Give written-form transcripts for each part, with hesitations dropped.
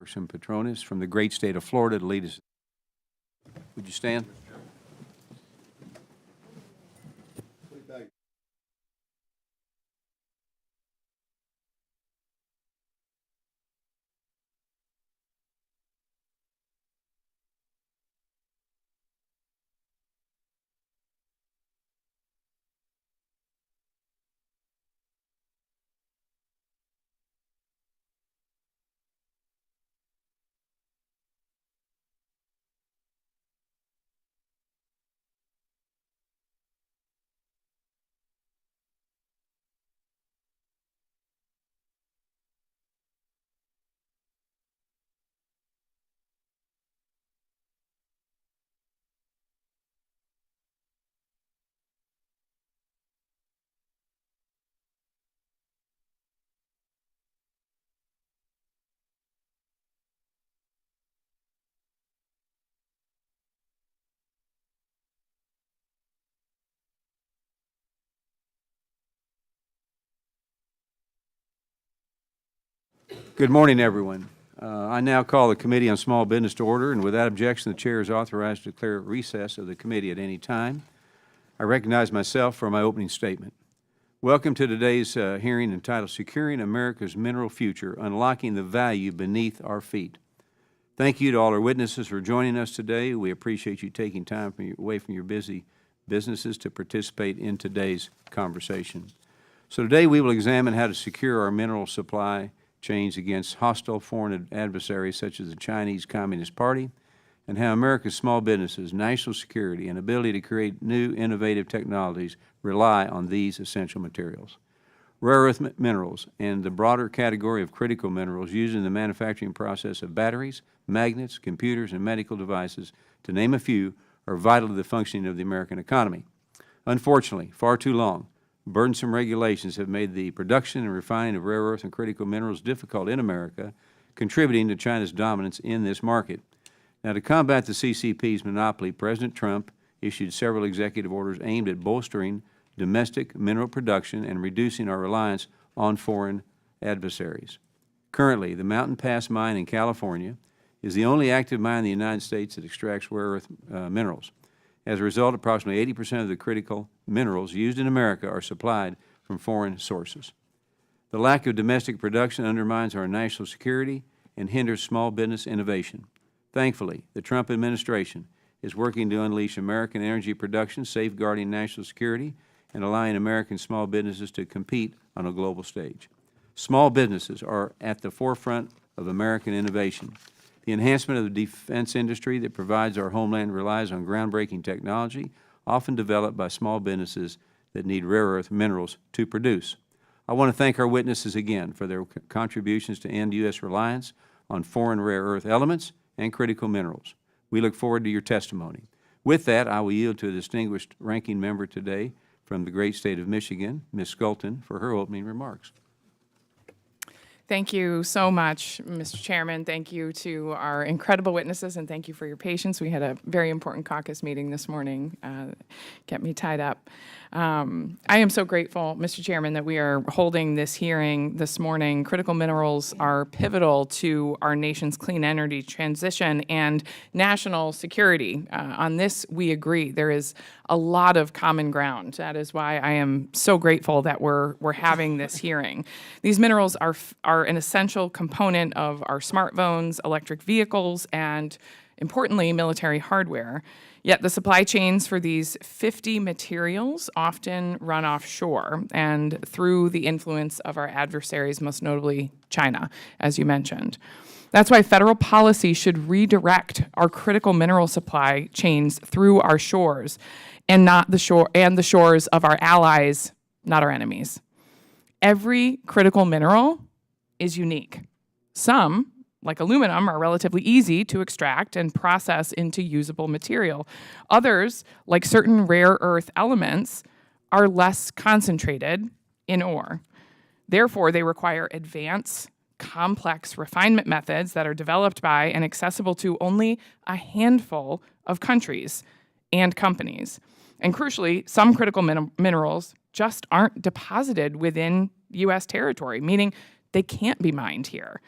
Congressman Petronas from the great state of Florida to lead us. Would you stand? Good morning, everyone. I now call the Committee on Small Business to order, and without objection, the Chair is authorized to declare recess of the committee at any time. I recognize myself for my opening statement. Welcome to today's hearing entitled Securing America's Mineral Future, Unlocking the Value Beneath Our Feet. Thank you to all our witnesses for joining us today. We appreciate you taking time away from your busy businesses to participate in today's conversation. So today we will examine how to secure our mineral supply chains against hostile foreign adversaries such as the Chinese Communist Party, and how America's small businesses, national security, and ability to create new innovative technologies rely on these essential materials. Rare earth minerals and the broader category of critical minerals used in the manufacturing process of batteries, magnets, computers, and medical devices, to name a few, are vital to the functioning of the American economy. Unfortunately, far too long, burdensome regulations have made the production and refining of rare earth and critical minerals difficult in America, contributing to China's dominance in this market. Now, to combat the CCP's monopoly, President Trump issued several executive orders aimed at bolstering domestic mineral production and reducing our reliance on foreign adversaries. Currently, the Mountain Pass mine in California is the only active mine in the United States that extracts rare earth minerals. As a result, approximately 80% of the critical minerals used in America are supplied from foreign sources. The lack of domestic production undermines our national security and hinders small business innovation. Thankfully, the Trump administration is working to unleash American energy production, safeguarding national security, and allowing American small businesses to compete on a global stage. Small businesses are at the forefront of American innovation. The enhancement of the defense industry that provides our homeland relies on groundbreaking technology, often developed by small businesses that need rare earth minerals to produce. I want to thank our witnesses again for their contributions to end U.S. reliance on foreign rare earth elements and critical minerals. We look forward to your testimony. With that, I will yield to a distinguished ranking member today from the great state of Michigan, Ms. Skulton, for her opening remarks. Thank you so much, Mr. Chairman. Thank you to our incredible witnesses, and thank you for your patience. We had a very important caucus meeting this morning, kept me tied up. I am so grateful, Mr. Chairman, that we are holding this hearing this morning. Critical minerals are pivotal to our nation's clean energy transition and national security. On this, we agree. There is a lot of common ground. That is why I am so grateful that we're having this hearing. These minerals are an essential component of our smartphones, electric vehicles, and importantly, military hardware. Yet the supply chains for these 50 materials often run offshore and through the influence of our adversaries, most notably China, as you mentioned. That's why federal policy should redirect our critical mineral supply chains through our shores and not the shores of our allies, not our enemies. Every critical mineral is unique. Some, like aluminum, are relatively easy to extract and process into usable material. Others, like certain rare earth elements, are less concentrated in ore. Therefore, they require advanced, complex refinement methods that are developed by and accessible to only a handful of countries and companies. And crucially, some critical minerals just aren't deposited within U.S. territory, meaning they can't be mined here.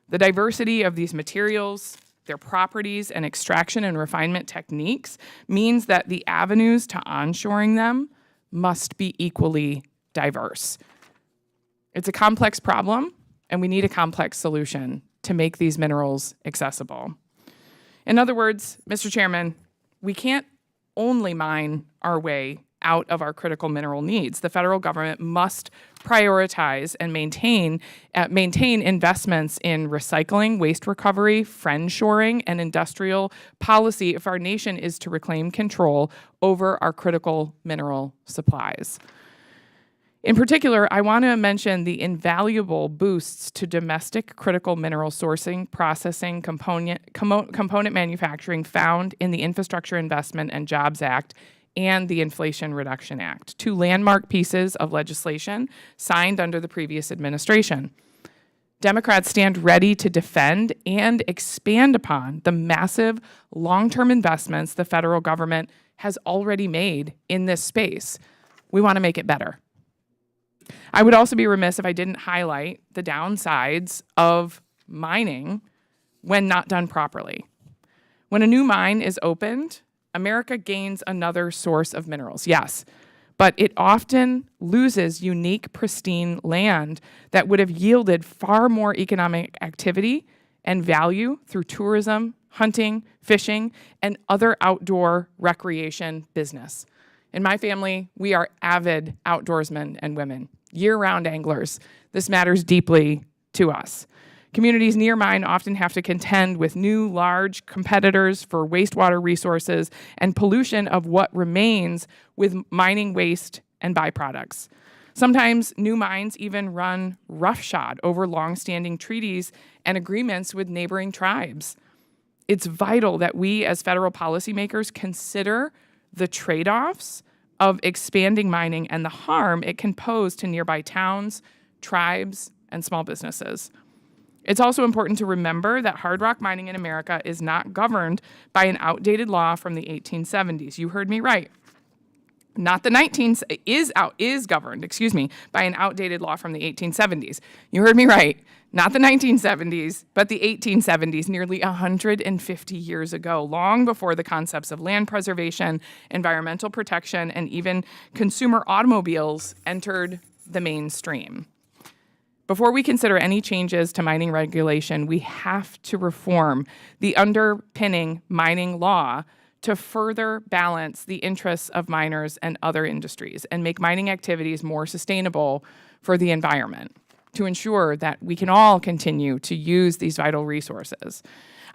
The diversity of these materials, their properties, and extraction and refinement techniques means that the avenues to onshoring them must be equally diverse. It's a complex problem, and we need a complex solution to make these minerals accessible. In other words, Mr. Chairman, we can't only mine our way out of our critical mineral needs. The federal government must prioritize and maintain investments in recycling, waste recovery, friendshoring, and industrial policy if our nation is to reclaim control over our critical mineral supplies. In particular, I want to mention the invaluable boosts to domestic critical mineral sourcing, processing, component manufacturing found in the Infrastructure Investment and Jobs Act and the Inflation Reduction Act, two landmark pieces of legislation signed under the previous administration. Democrats stand ready to defend and expand upon the massive long-term investments the federal government has already made in this space. We want to make it better. I would also be remiss if I didn't highlight the downsides of mining when not done properly. When a new mine is opened, America gains another source of minerals, yes, but it often loses unique, pristine land that would have yielded far more economic activity and value through tourism, hunting, fishing, and other outdoor recreation business. In my family, we are avid outdoorsmen and women, year-round anglers. This matters deeply to us. Communities near mine often have to contend with new, large competitors for wastewater resources and pollution of what remains with mining waste and byproducts. Sometimes new mines even run roughshod over longstanding treaties and agreements with neighboring tribes. It's vital that we as federal policymakers consider the trade-offs of expanding mining and the harm it can pose to nearby towns, tribes, and small businesses. It's also important to remember that hard rock mining in America is not governed by an outdated law from the 1870s. You heard me right. Not the is governed by an outdated law from the 1870s. You heard me right. Not the 1970s, but the 1870s, nearly 150 years ago, long before the concepts of land preservation, environmental protection, and even consumer automobiles entered the mainstream. Before we consider any changes to mining regulation, we have to reform the underpinning mining law to further balance the interests of miners and other industries and make mining activities more sustainable for the environment to ensure that we can all continue to use these vital resources.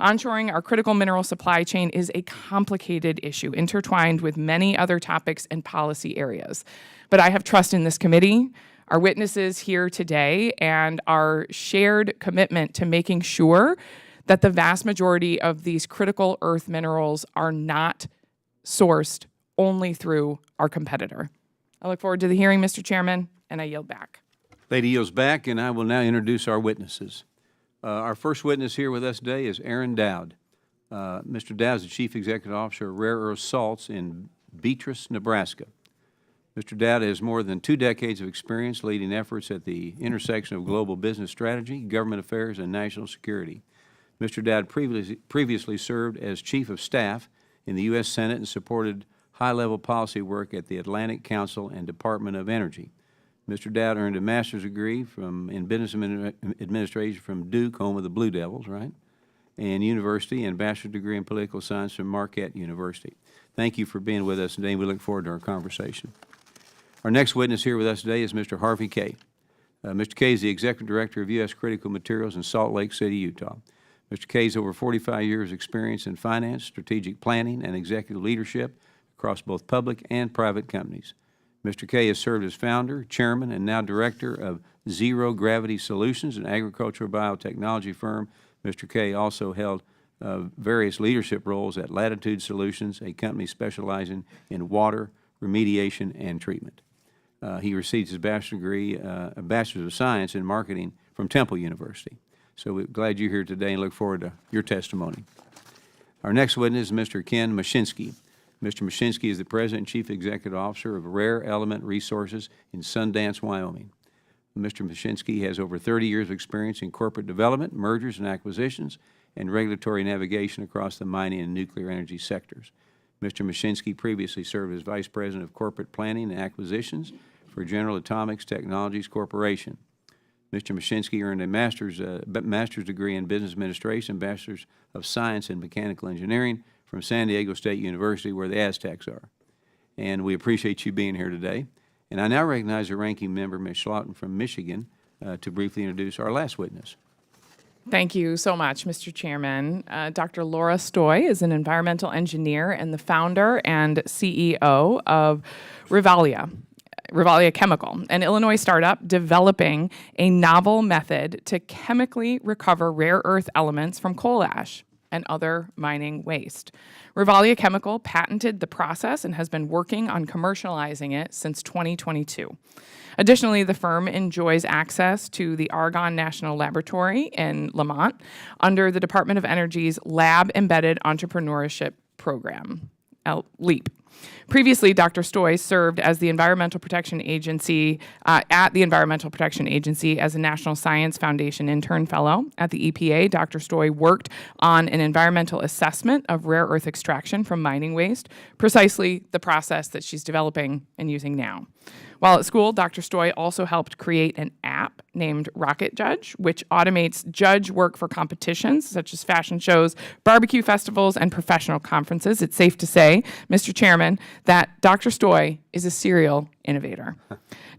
Onshoring our critical mineral supply chain is a complicated issue, intertwined with many other topics and policy areas. But I have trust in this committee, our witnesses here today, and our shared commitment to making sure that the vast majority of these critical earth minerals are not sourced only through our competitor. I look forward to the hearing, Mr. Chairman, and I yield back. Lady yields back, and I will now introduce our witnesses. Our first witness here with us today is Aaron Dowd. Mr. Dowd is the Chief Executive Officer of Rare Earth Salts in Beatrice, Nebraska. Mr. Dowd has more than 2 decades of experience leading efforts at the intersection of global business strategy, government affairs, and national security. Mr. Dowd previously served as Chief of Staff in the U.S. Senate and supported high-level policy work at the Atlantic Council and Department of Energy. Mr. Dowd earned a master's degree in business administration from Duke, home of the Blue Devils, right, and University, and bachelor's degree in political science from Marquette University. Thank you for being with us today. We look forward to our conversation. Our next witness here with us today is Mr. Harvey Kaye. Mr. Kaye is the Executive Director of U.S. Critical Materials in Salt Lake City, Utah. Mr. Kaye has over 45 years' experience in finance, strategic planning, and executive leadership across both public and private companies. Mr. Kaye has served as founder, chairman, and now director of Zero Gravity Solutions, an agricultural biotechnology firm. Mr. Kaye also held various leadership roles at Latitude Solutions, a company specializing in water remediation and treatment. He received his bachelor's degree, a Bachelor's of Science in Marketing from Temple University. So we're glad you're here today and look forward to your testimony. Our next witness is Mr. Ken Mushinsky. Mr. Mushinsky is the President and Chief Executive Officer of Rare Element Resources in Sundance, Wyoming. Mr. Mushinsky has over 30 years of experience in corporate development, mergers and acquisitions, and regulatory navigation across the mining and nuclear energy sectors. Mr. Mushinsky previously served as Vice President of Corporate Planning and Acquisitions for General Atomics Technologies Corporation. Mr. Mushinsky earned a master's degree in Business Administration, Bachelor's of Science in Mechanical Engineering from San Diego State University, where the Aztecs are. And we appreciate you being here today. And I now recognize the ranking member, Ms. Schlaughton from Michigan, to briefly introduce our last witness. Thank you so much, Mr. Chairman. Dr. Laura Stoy is an environmental engineer and the founder and CEO of Rivalia Chemical, an Illinois startup developing a novel method to chemically recover rare earth elements from coal ash and other mining waste. Rivalia Chemical patented the process and has been working on commercializing it since 2022. Additionally, the firm enjoys access to the Argonne National Laboratory in Lamont under the Department of Energy's Lab Embedded Entrepreneurship Program, LEAP. Previously, Dr. Stoy served as the Environmental Protection Agency at the Environmental Protection Agency as a National Science Foundation intern fellow. At the EPA, Dr. Stoy worked on an environmental assessment of rare earth extraction from mining waste, precisely the process that she's developing and using now. While at school, Dr. Stoy also helped create an app named Rocket Judge, which automates judge work for competitions such as fashion shows, barbecue festivals, and professional conferences. It's safe to say, Mr. Chairman, that Dr. Stoy is a serial innovator.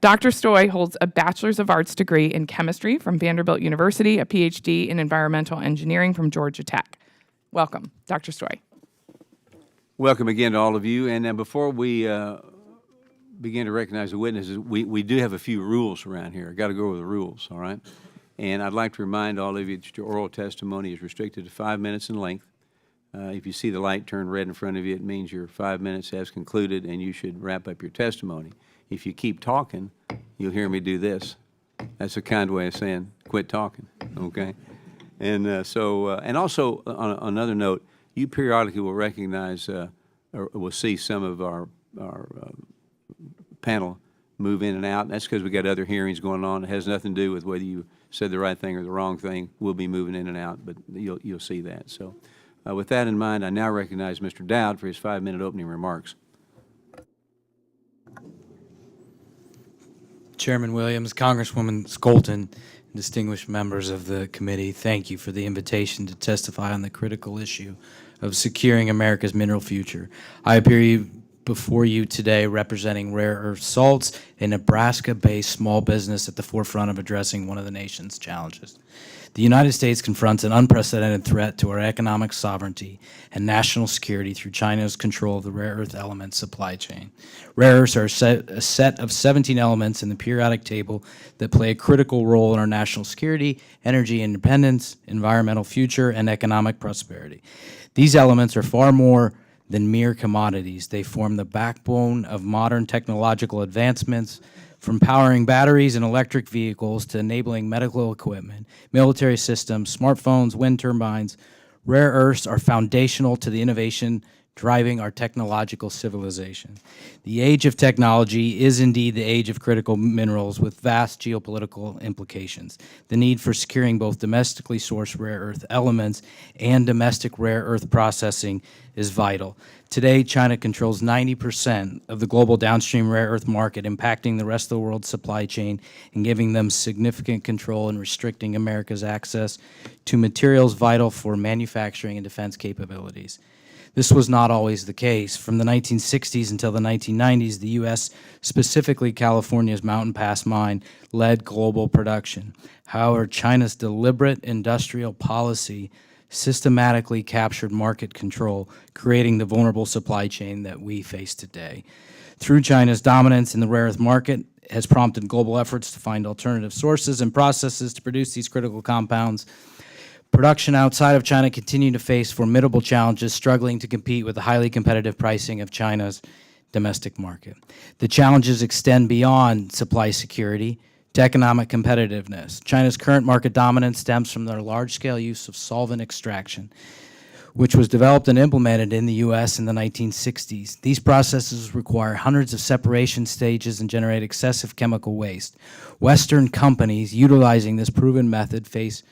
Dr. Stoy holds a Bachelor's of Arts degree in chemistry from Vanderbilt University, a PhD in environmental engineering from Georgia Tech. Welcome, Dr. Stoy. Welcome again to all of you. And before we begin to recognize the witnesses, we do have a few rules around here. I've got to go over the rules, all right? And I'd like to remind all of you that your oral testimony is restricted to 5 minutes in length. If you see the light turn red in front of you, it means your 5 minutes has concluded and you should wrap up your testimony. If you keep talking, you'll hear me do this. That's a kind way of saying quit talking, okay? And and also on another note, you periodically will recognize or will see some of our panel move in and out. That's because we got other hearings going on. It has nothing to do with whether you said the right thing or the wrong thing. We'll be moving in and out, but you'll see that. So with that in mind, I now recognize Mr. Dowd for his 5-minute opening remarks. Chairman Williams, Congresswoman Skolton, distinguished members of the committee, thank you for the invitation to testify on the critical issue of securing America's mineral future. I appear before you today representing Rare Earth Salts, a Nebraska-based small business at the forefront of addressing one of the nation's challenges. The United States confronts an unprecedented threat to our economic sovereignty and national security through China's control of the rare earth element supply chain. Rare earths are a set of 17 elements in the periodic table that play a critical role in our national security, energy independence, environmental future, and economic prosperity. These elements are far more than mere commodities. They form the backbone of modern technological advancements, from powering batteries and electric vehicles to enabling medical equipment, military systems, smartphones, wind turbines. Rare earths are foundational to the innovation driving our technological civilization. The age of technology is indeed the age of critical minerals with vast geopolitical implications. The need for securing both domestically sourced rare earth elements and domestic rare earth processing is vital. Today, China controls 90% of the global downstream rare earth market, impacting the rest of the world's supply chain and giving them significant control and restricting America's access to materials vital for manufacturing and defense capabilities. This was not always the case. From the 1960s until the 1990s, the U.S., specifically California's Mountain Pass mine, led global production. However, China's deliberate industrial policy systematically captured market control, creating the vulnerable supply chain that we face today. Through China's dominance in the rare earth market has prompted global efforts to find alternative sources and processes to produce these critical compounds. Production outside of China continued to face formidable challenges, struggling to compete with the highly competitive pricing of China's domestic market. The challenges extend beyond supply security to economic competitiveness. China's current market dominance stems from their large-scale use of solvent extraction, which was developed and implemented in the U.S. in the 1960s. These processes require hundreds of separation stages and generate excessive chemical waste. Western companies utilizing this proven method face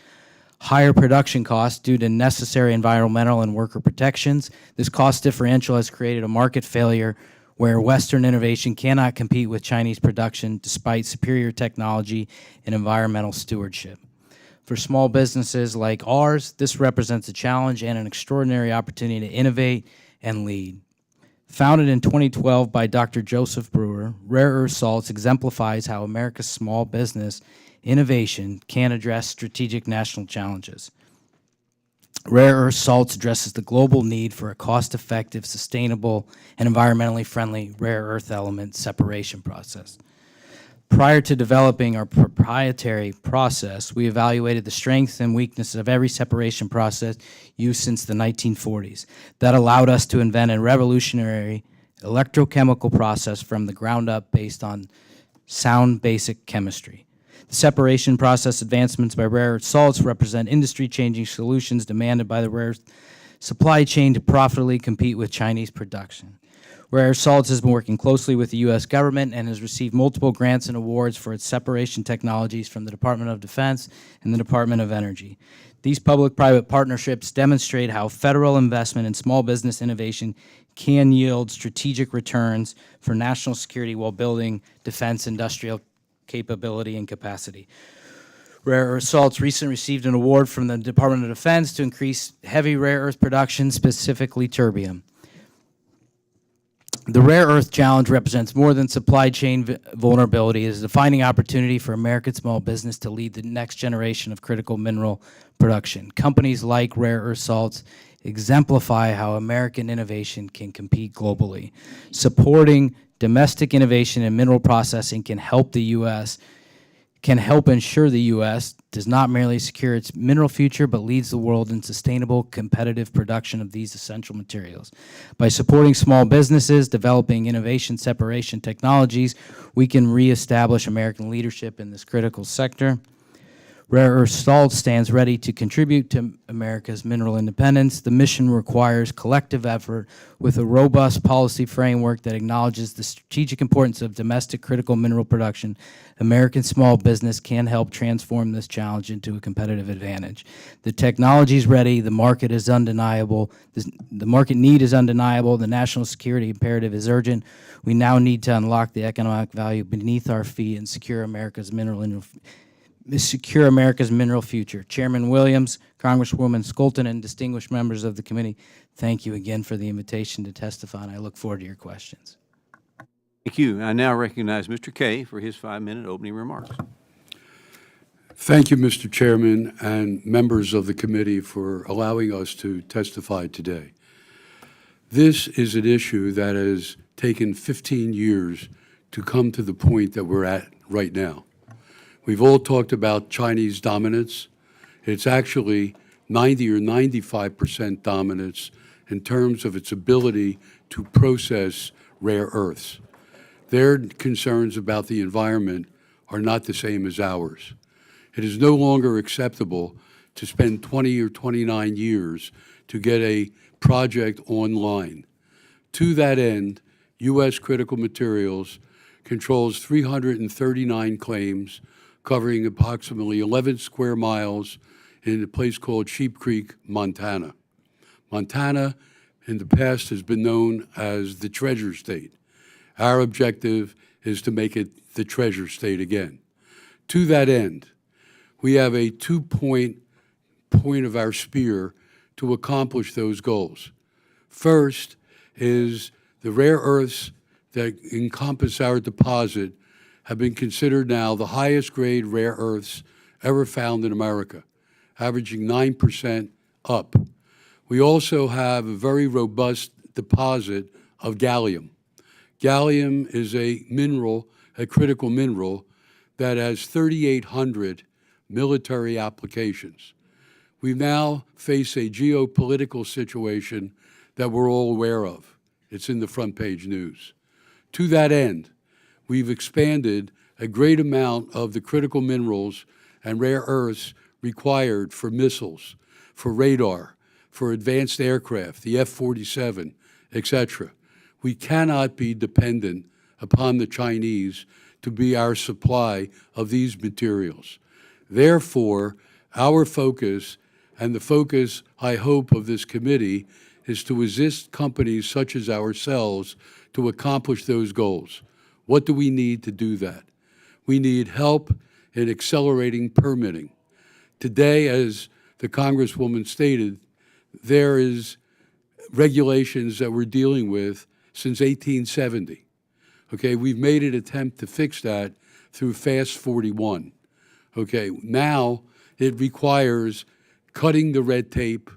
higher production costs due to necessary environmental and worker protections. This cost differential has created a market failure where Western innovation cannot compete with Chinese production despite superior technology and environmental stewardship. For small businesses like ours, this represents a challenge and an extraordinary opportunity to innovate and lead. Founded in 2012 by Dr. Joseph Brewer, Rare Earth Salts exemplifies how America's small business innovation can address strategic national challenges. Rare Earth Salts addresses the global need for a cost-effective, sustainable, and environmentally friendly rare earth element separation process. Prior to developing our proprietary process, we evaluated the strengths and weaknesses of every separation process used since the 1940s. That allowed us to invent a revolutionary electrochemical process from the ground up based on sound basic chemistry. The separation process advancements by Rare Earth Salts represent industry-changing solutions demanded by the rare earth supply chain to profitably compete with Chinese production. Rare Earth Salts has been working closely with the U.S. government and has received multiple grants and awards for its separation technologies from the Department of Defense and the Department of Energy. These public-private partnerships demonstrate how federal investment in small business innovation can yield strategic returns for national security while building defense industrial capability and capacity. Rare Earth Salts recently received an award from the Department of Defense to increase heavy rare earth production, specifically terbium. The rare earth challenge represents more than supply chain vulnerability. It is a defining opportunity for American small business to lead the next generation of critical mineral production. Companies like Rare Earth Salts exemplify how American innovation can compete globally. Supporting domestic innovation in mineral processing can help ensure the U.S. does not merely secure its mineral future, but leads the world in sustainable, competitive production of these essential materials. By supporting small businesses, developing innovation separation technologies, we can reestablish American leadership in this critical sector. Rare Earth Salts stands ready to contribute to America's mineral independence. The mission requires collective effort with a robust policy framework that acknowledges the strategic importance of domestic critical mineral production. American small business can help transform this challenge into a competitive advantage. The technology is ready, the market is undeniable, the market need is undeniable, the national security imperative is urgent. We now need to unlock the economic value beneath our feet and secure America's mineral future. Chairman Williams, Congresswoman Skolton, and distinguished members of the committee, thank you again for the invitation to testify, and I look forward to your questions. Thank you. I now recognize Mr. Kaye for his 5-minute opening remarks. Thank you, Mr. Chairman, and members of the committee for allowing us to testify today. This is an issue that has taken 15 years to come to the point that we're at right now. We've all talked about Chinese dominance. It's actually 90 or 95% dominance in terms of its ability to process rare earths. Their concerns about the environment are not the same as ours. It is no longer acceptable to spend 20 or 29 years to get a project online. To that end, U.S. Critical Materials controls 339 claims covering approximately 11 square miles in a place called Sheep Creek, Montana. Montana, in the past, has been known as the Treasure State. Our objective is to make it the Treasure State again. To that end, we have a two-point of our spear to accomplish those goals. First is the rare earths that encompass our deposit have been considered now the highest grade rare earths ever found in America, averaging 9% up. We also have a very robust deposit of gallium. Gallium is a mineral, a critical mineral, that has 3,800 military applications. We now face a geopolitical situation that we're all aware of. It's in the front page news. To that end, we've expanded a great amount of the critical minerals and rare earths required for missiles, for radar, for advanced aircraft, the F-47, etc. We cannot be dependent upon the Chinese to be our supply of these materials. Therefore, our focus, and the focus, I hope, of this committee, is to assist companies such as ourselves to accomplish those goals. What do we need to do that? We need help in accelerating permitting. Today, as the Congresswoman stated, there is regulations that we're dealing with since 1870. Okay, we've made an attempt to fix that through Fast 41. Okay, now it requires cutting the red tape,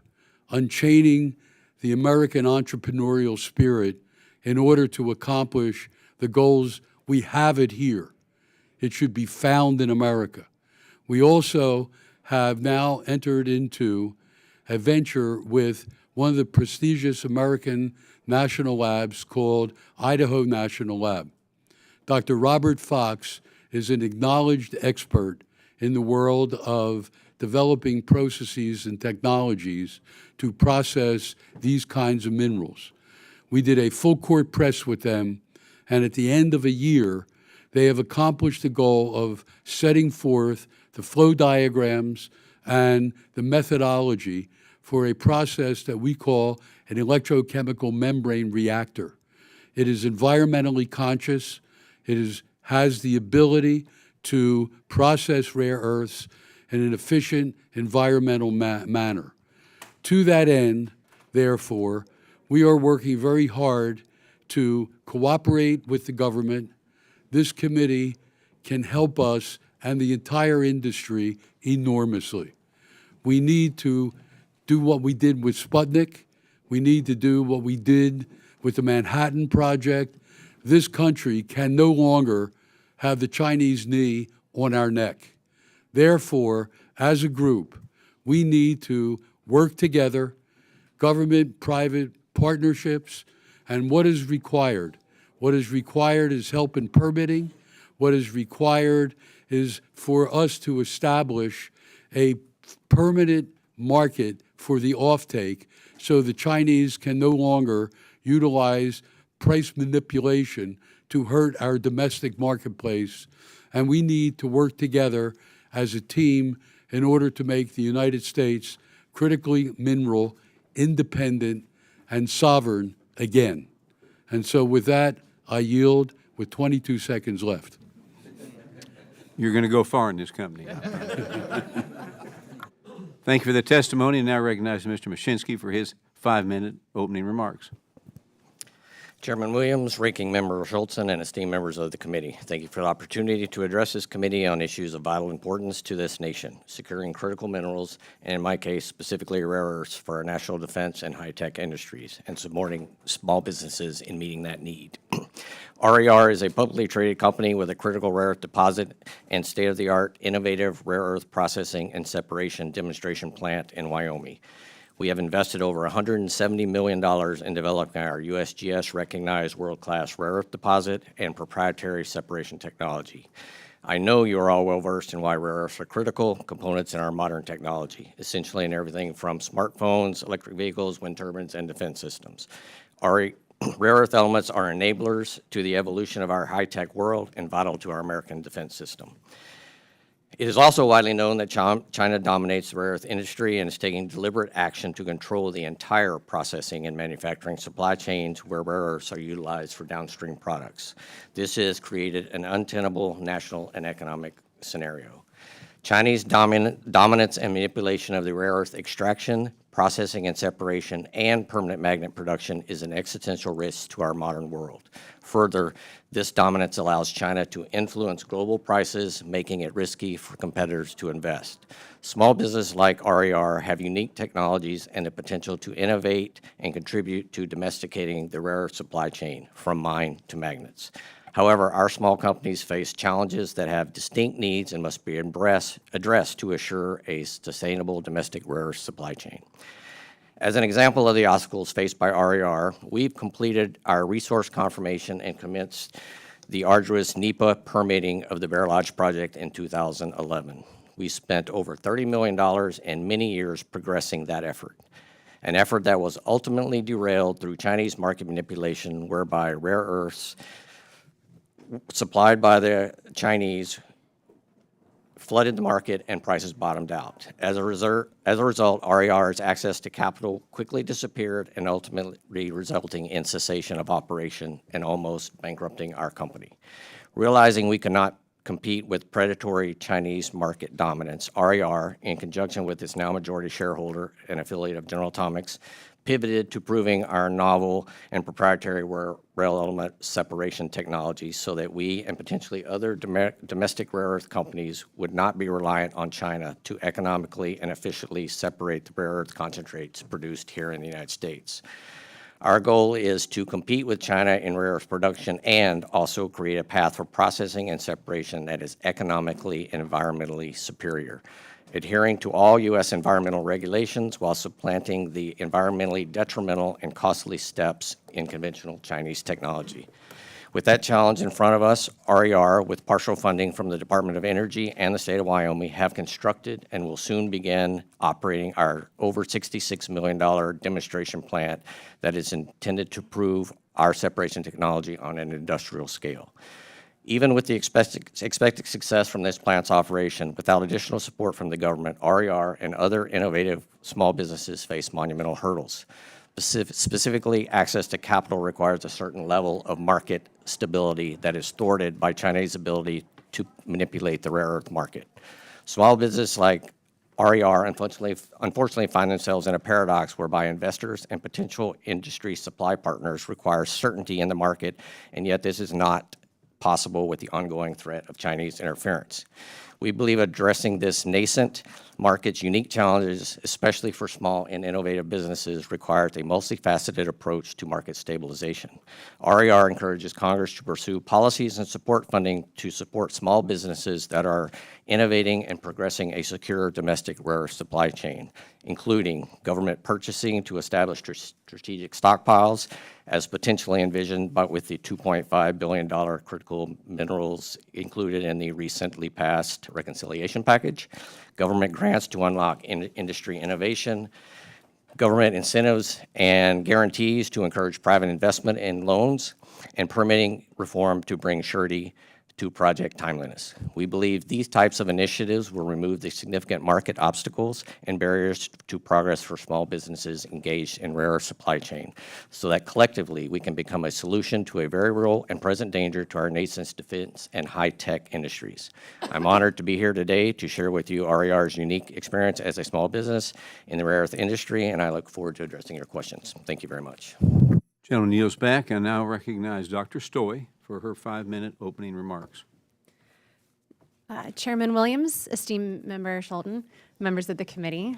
unchaining the American entrepreneurial spirit in order to accomplish the goals. We have it here. It should be found in America. We also have now entered into a venture with one of the prestigious American national labs called Idaho National Lab. Dr. Robert Fox is an acknowledged expert in the world of developing processes and technologies to process these kinds of minerals. We did a full court press with them, and at the end of a year, they have accomplished the goal of setting forth the flow diagrams and the methodology for a process that we call an electrochemical membrane reactor. It is environmentally conscious. It has the ability to process rare earths in an efficient environmental manner. To that end, therefore, we are working very hard to cooperate with the government. This committee can help us and the entire industry enormously. We need to do what we did with Sputnik. We need to do what we did with the Manhattan Project. This country can no longer have the Chinese knee on our neck. Therefore, as a group, we need to work together, government-private partnerships, and what is required. What is required is help in permitting. What is required is for us to establish a permanent market for the offtake so the Chinese can no longer utilize price manipulation to hurt our domestic marketplace. And we need to work together as a team in order to make the United States critically mineral, independent, and sovereign again. And so with that, I yield with 22 seconds left. You're going to go far in this company. Thank you for the testimony, and now recognize Mr. Mushinsky for his 5-minute opening remarks. Chairman Williams, Ranking Member Schultzen, and esteemed members of the committee, thank you for the opportunity to address this committee on issues of vital importance to this nation, securing critical minerals, and in my case, specifically rare earths for our national defense and high-tech industries, and supporting small businesses in meeting that need. RER is a publicly traded company with a critical rare earth deposit and state-of-the-art innovative rare earth processing and separation demonstration plant in Wyoming. We have invested over $170 million in developing our USGS-recognized world-class rare earth deposit and proprietary separation technology. I know you are all well-versed in why rare earths are critical components in our modern technology, essentially in everything from smartphones, electric vehicles, wind turbines, and defense systems. Rare earth elements are enablers to the evolution of our high-tech world and vital to our American defense system. It is also widely known that China dominates the rare earth industry and is taking deliberate action to control the entire processing and manufacturing supply chains where rare earths are utilized for downstream products. This has created an untenable national and economic scenario. Chinese dominance and manipulation of the rare earth extraction, processing and separation, and permanent magnet production is an existential risk to our modern world. Further, this dominance allows China to influence global prices, making it risky for competitors to invest. Small businesses like RER have unique technologies and the potential to innovate and contribute to domesticating the rare earth supply chain from mine to magnets. However, our small companies face challenges that have distinct needs and must be addressed to assure a sustainable domestic rare earth supply chain. As an example of the obstacles faced by RER, we've completed our resource confirmation and commenced the arduous NEPA permitting of the Bear Lodge project in 2011. We spent over $30 million and many years progressing that effort. an effort that was ultimately derailed through Chinese market manipulation, whereby rare earths supplied by the Chinese flooded the market and prices bottomed out. As a result, RER's access to capital quickly disappeared and ultimately resulting in cessation of operation and almost bankrupting our company. Realizing we could not compete with predatory Chinese market dominance, RER, in conjunction with its now majority shareholder and affiliate of General Atomics, pivoted to proving our novel and proprietary rare element separation technology so that we and potentially other domestic rare earth companies would not be reliant on China to economically and efficiently separate the rare earth concentrates produced here in the United States. Our goal is to compete with China in rare earth production and also create a path for processing and separation that is economically and environmentally superior, adhering to all U.S. environmental regulations while supplanting the environmentally detrimental and costly steps in conventional Chinese technology. With that challenge in front of us, RER, with partial funding from the Department of Energy and the state of Wyoming, have constructed and will soon begin operating our over $66 million demonstration plant that is intended to prove our separation technology on an industrial scale. Even with the expected success from this plant's operation, without additional support from the government, RER and other innovative small businesses face monumental hurdles. Specifically, access to capital requires a certain level of market stability that is thwarted by Chinese ability to manipulate the rare earth market. Small businesses like RER unfortunately find themselves in a paradox whereby investors and potential industry supply partners require certainty in the market, and yet this is not possible with the ongoing threat of Chinese interference. We believe addressing this nascent market's unique challenges, especially for small and innovative businesses, requires a multifaceted approach to market stabilization. RER encourages Congress to pursue policies and support funding to support small businesses that are innovating and progressing a secure domestic rare earth supply chain, including government purchasing to establish strategic stockpiles, as potentially envisioned, but with the $2.5 billion critical minerals included in the recently passed reconciliation package, government grants to unlock industry innovation, government incentives and guarantees to encourage private investment in loans, and permitting reform to bring surety to project timeliness. We believe these types of initiatives will remove the significant market obstacles and barriers to progress for small businesses engaged in rare earth supply chain, so that collectively we can become a solution to a very real and present danger to our nation's defense and high-tech industries. I'm honored to be here today to share with you RER's unique experience as a small business in the rare earth industry, and I look forward to addressing your questions. Thank you very much. Gentleman yields back. I now recognize Dr. Stoy for her 5-minute opening remarks. Chairman Williams, esteemed Member Scholten, members of the committee,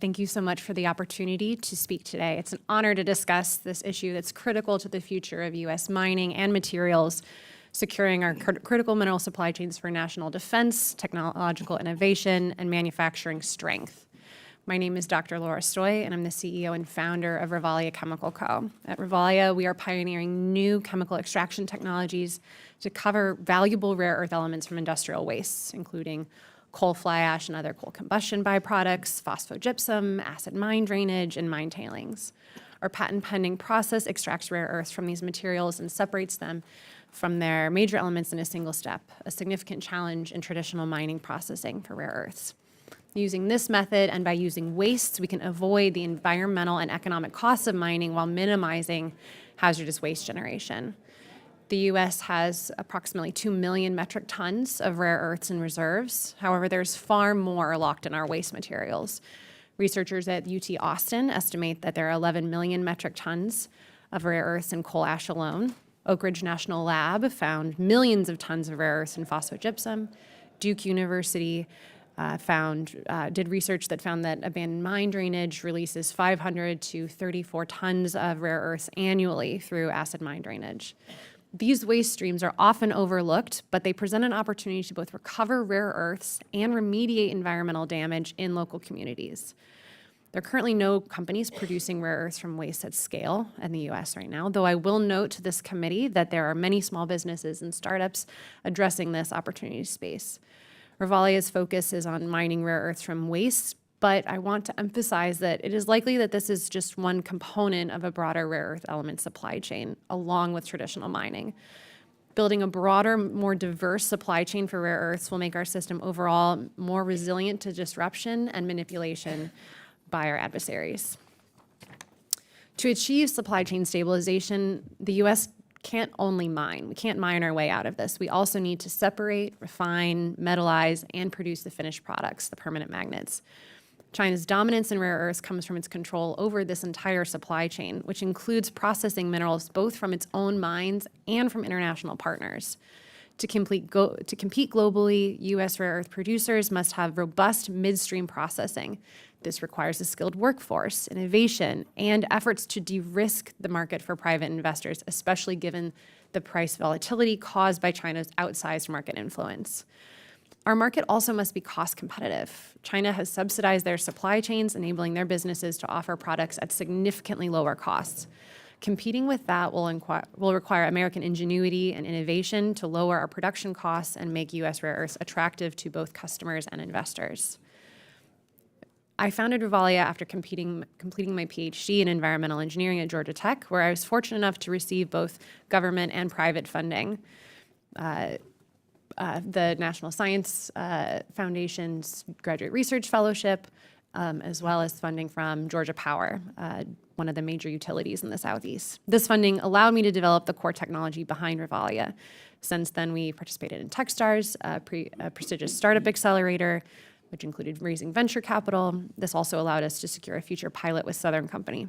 thank you so much for the opportunity to speak today. It's an honor to discuss this issue that's critical to the future of U.S. mining and materials, securing our critical mineral supply chains for national defense, technological innovation, and manufacturing strength. My name is Dr. Laura Stoy, and I'm the CEO and founder of Rivalia Chemical Co. At Rivalia, we are pioneering new chemical extraction technologies to cover valuable rare earth elements from industrial wastes, including coal fly ash and other coal combustion byproducts, phosphogypsum, acid mine drainage, and mine tailings. Our patent-pending process extracts rare earths from these materials and separates them from their major elements in a single step, a significant challenge in traditional mining processing for rare earths. Using this method and by using wastes, we can avoid the environmental and economic costs of mining while minimizing hazardous waste generation. The U.S. has approximately 2 million metric tons of rare earths in reserves. However, there's far more locked in our waste materials. Researchers at UT Austin estimate that there are 11 million metric tons of rare earths in coal ash alone. Oak Ridge National Lab found millions of tons of rare earths in phosphogypsum. Duke University did research that found that abandoned mine drainage releases 500 to 34 tons of rare earths annually through acid mine drainage. These waste streams are often overlooked, but they present an opportunity to both recover rare earths and remediate environmental damage in local communities. There are currently no companies producing rare earths from waste at scale in the U.S. right now, though I will note to this committee that there are many small businesses and startups addressing this opportunity space. Rivalia's focus is on mining rare earths from waste But I want to emphasize that it is likely that this is just one component of a broader rare earth element supply chain, along with traditional mining. Building a broader, more diverse supply chain for rare earths will make our system overall more resilient to disruption and manipulation by our adversaries. To achieve supply chain stabilization, the U.S. can't only mine. We can't mine our way out of this. We also need to separate, refine, metallize, and produce the finished products, the permanent magnets. China's dominance in rare earths comes from its control over this entire supply chain, which includes processing minerals both from its own mines and from international partners. To compete globally, U.S. rare earth producers must have robust midstream processing. This requires a skilled workforce, innovation, and efforts to de-risk the market for private investors, especially given the price volatility caused by China's outsized market influence. Our market also must be cost competitive. China has subsidized their supply chains, enabling their businesses to offer products at significantly lower costs. Competing with that will require American ingenuity and innovation to lower our production costs and make U.S. rare earths attractive to both customers and investors. I founded Rivalia after completing my PhD in environmental engineering at Georgia Tech, where I was fortunate enough to receive both government and private funding. The National Science Foundation's Graduate Research Fellowship, as well as funding from Georgia Power, one of the major utilities in the Southeast. This funding allowed me to develop the core technology behind Rivalia. Since then, we participated in Techstars, a prestigious startup accelerator, which included raising venture capital. This also allowed us to secure a future pilot with Southern Company.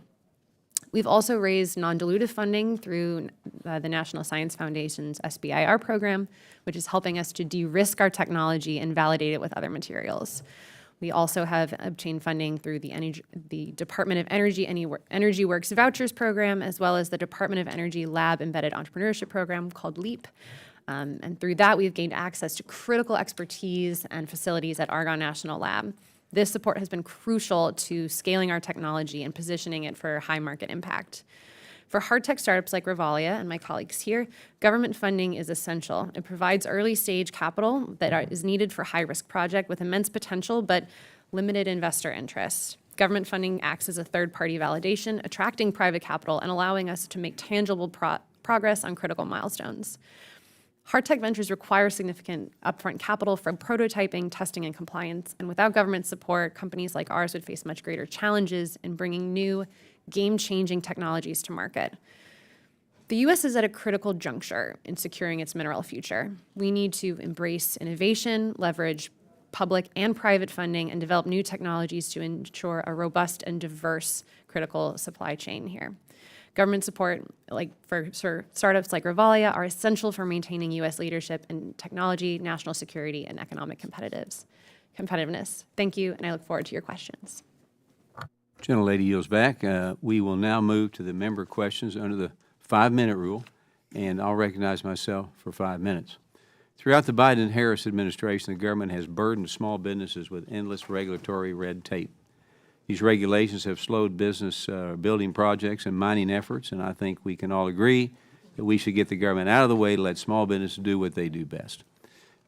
We've also raised non-dilutive funding through the National Science Foundation's SBIR program, which is helping us to de-risk our technology and validate it with other materials. We also have obtained funding through the Department of Energy Works Vouchers program, as well as the Department of Energy Lab Embedded Entrepreneurship program called LEAP. And through that, we've gained access to critical expertise and facilities at Argonne National Lab. This support has been crucial to scaling our technology and positioning it for high market impact. For hard tech startups like Rivalia and my colleagues here, government funding is essential. It provides early stage capital that is needed for high risk projects with immense potential but limited investor interest. Government funding acts as a third party validation, attracting private capital and allowing us to make tangible progress on critical milestones. Hard tech ventures require significant upfront capital for prototyping, testing, and compliance. And without government support, companies like ours would face much greater challenges in bringing new, game-changing technologies to market. The U.S. is at a critical juncture in securing its mineral future. We need to embrace innovation, leverage public and private funding, and develop new technologies to ensure a robust and diverse critical supply chain here. Government support, for startups like Rivalia, are essential for maintaining U.S. leadership in technology, national security, and economic competitiveness. Thank you, and I look forward to your questions. Gentlelady yields back. We will now move to the member questions under the 5-minute rule, and I'll recognize myself for 5 minutes. Throughout the Biden and Harris administration, the government has burdened small businesses with endless regulatory red tape. These regulations have slowed business building projects and mining efforts, and I think we can all agree that we should get the government out of the way to let small businesses do what they do best.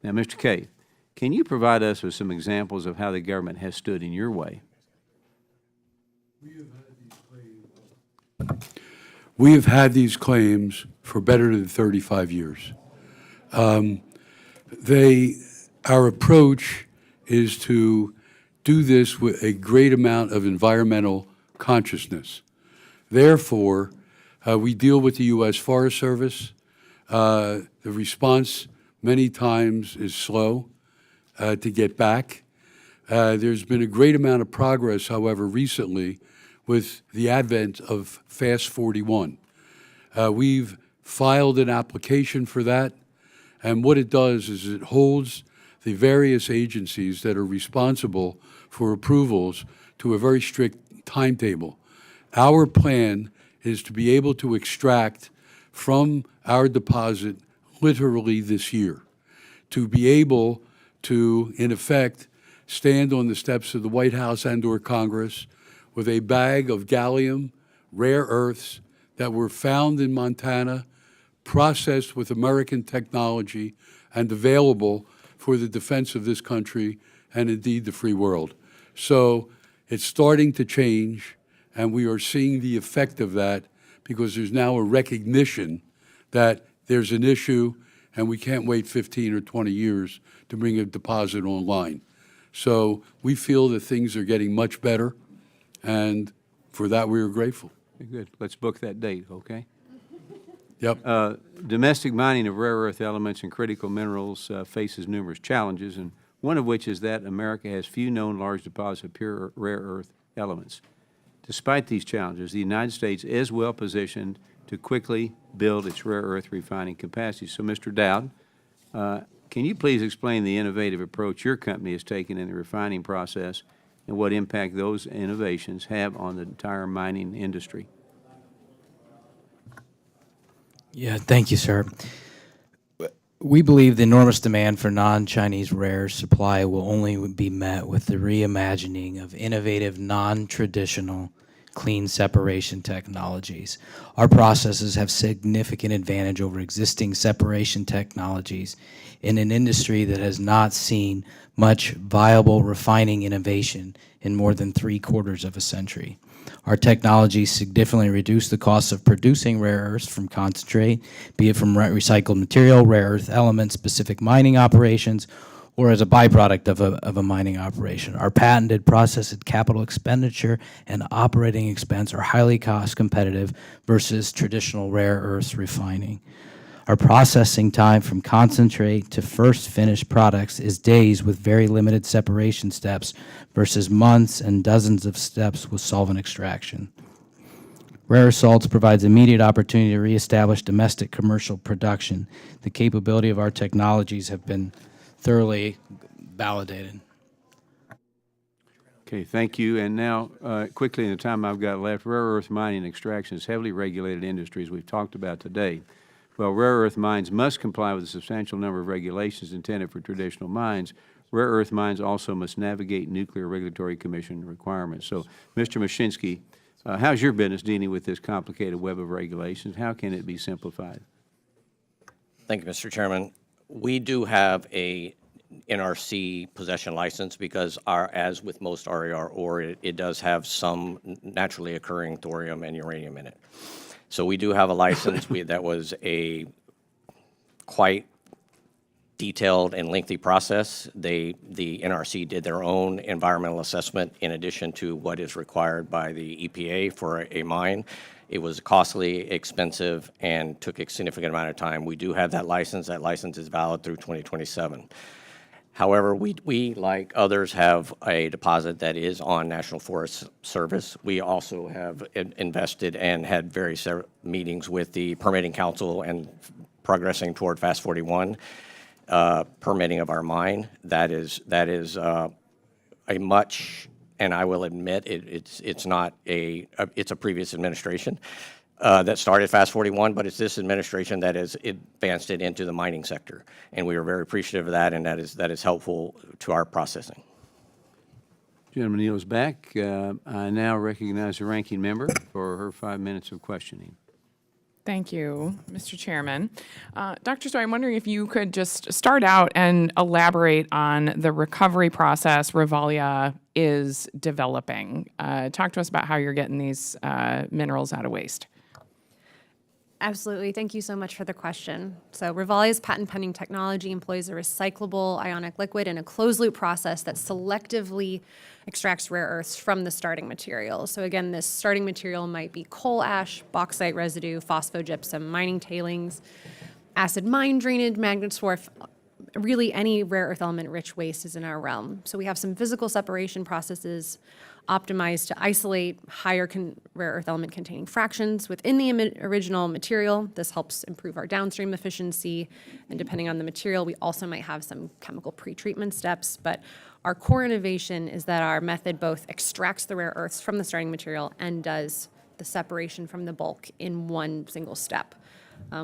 Now, Mr. Kaye, can you provide us with some examples of how the government has stood in your way? We have had these claims for better than 35 years. Our approach is to do this with a great amount of environmental consciousness. Therefore, we deal with the U.S. Forest Service. The response many times is slow to get back. There's been a great amount of progress, however, recently with the advent of Fast 41. We've filed an application for that, and what it does is it holds the various agencies that are responsible for approvals to a very strict timetable. Our plan is to be able to extract from our deposit literally this year, to be able to, in effect, stand on the steps of the White House and/or Congress with a bag of gallium, rare earths that were found in Montana, processed with American technology, and available for the defense of this country and indeed the free world. So it's starting to change, and we are seeing the effect of that because there's now a recognition that there's an issue and we can't wait 15 or 20 years to bring a deposit online. So we feel that things are getting much better, and for that we are grateful. Good. Let's book that date, okay? Yep. Domestic mining of rare earth elements and critical minerals faces numerous challenges, and one of which is that America has few known large deposits of pure rare earth elements. Despite these challenges, the United States is well positioned to quickly build its rare earth refining capacity. So, Mr. Dowd, can you please explain the innovative approach your company has taken in the refining process and what impact those innovations have on the entire mining industry? Yeah, thank you, sir. We believe the enormous demand for non-Chinese rare supply will only be met with the reimagining of innovative, non-traditional clean separation technologies. Our processes have significant advantage over existing separation technologies in an industry that has not seen much viable refining innovation in more than 3/4 of a century. Our technologies significantly reduce the costs of producing rare earths from concentrate, be it from recycled material, rare earth elements, specific mining operations, or as a byproduct of a mining operation. Our patented process at capital expenditure and operating expense are highly cost competitive versus traditional rare earths refining. Our processing time from concentrate to first finished products is days with very limited separation steps versus months and dozens of steps with solvent extraction. Rare earth salts provides immediate opportunity to reestablish domestic commercial production. The capability of our technologies have been thoroughly validated. Okay, thank you. And now, quickly in the time I've got left, rare earth mining and extraction is heavily regulated industries we've talked about today. While rare earth mines must comply with a substantial number of regulations intended for traditional mines, rare earth mines also must navigate Nuclear Regulatory Commission requirements. So, Mr. Mushinsky, how's your business dealing with this complicated web of regulations? How can it be simplified? Thank you, Mr. Chairman. We do have a NRC possession license because as with most RER ore, it does have some naturally occurring thorium and uranium in it. So we do have a license. That was a quite detailed and lengthy process. The NRC did their own environmental assessment in addition to what is required by the EPA for a mine. It was costly, expensive, and took a significant amount of time. We do have that license. That license is valid through 2027. However, we, like others, have a deposit that is on National Forest Service. We also have invested and had various meetings with the Permitting Council and progressing toward Fast 41 permitting of our mine. That is a much, and I will admit it's not it's a previous administration that started Fast 41, but it's this administration that has advanced it into the mining sector, and we are very appreciative of that, and that is helpful to our processing. Gentleman yields back. I now recognize the ranking member for her 5 minutes of questioning. Thank you, Mr. Chairman. Dr. Stoy, I'm wondering if you could just start out and elaborate on the recovery process Rivalia is developing. Talk to us about how you're getting these minerals out of waste. Absolutely. Thank you so much for the question. So Rivalia's patent-pending technology employs a recyclable ionic liquid in a closed-loop process that selectively extracts rare earths from the starting material. So again, this starting material might be coal ash, bauxite residue, phosphogypsum, mining tailings, acid mine drainage, magnet swarf. Really any rare earth element-rich waste is in our realm. So we have some physical separation processes optimized to isolate higher rare earth element containing fractions within the original material. This helps improve our downstream efficiency, and depending on the material, we also might have some chemical pretreatment steps, but our core innovation is that our method both extracts the rare earths from the starting material and does the separation from the bulk in one single step.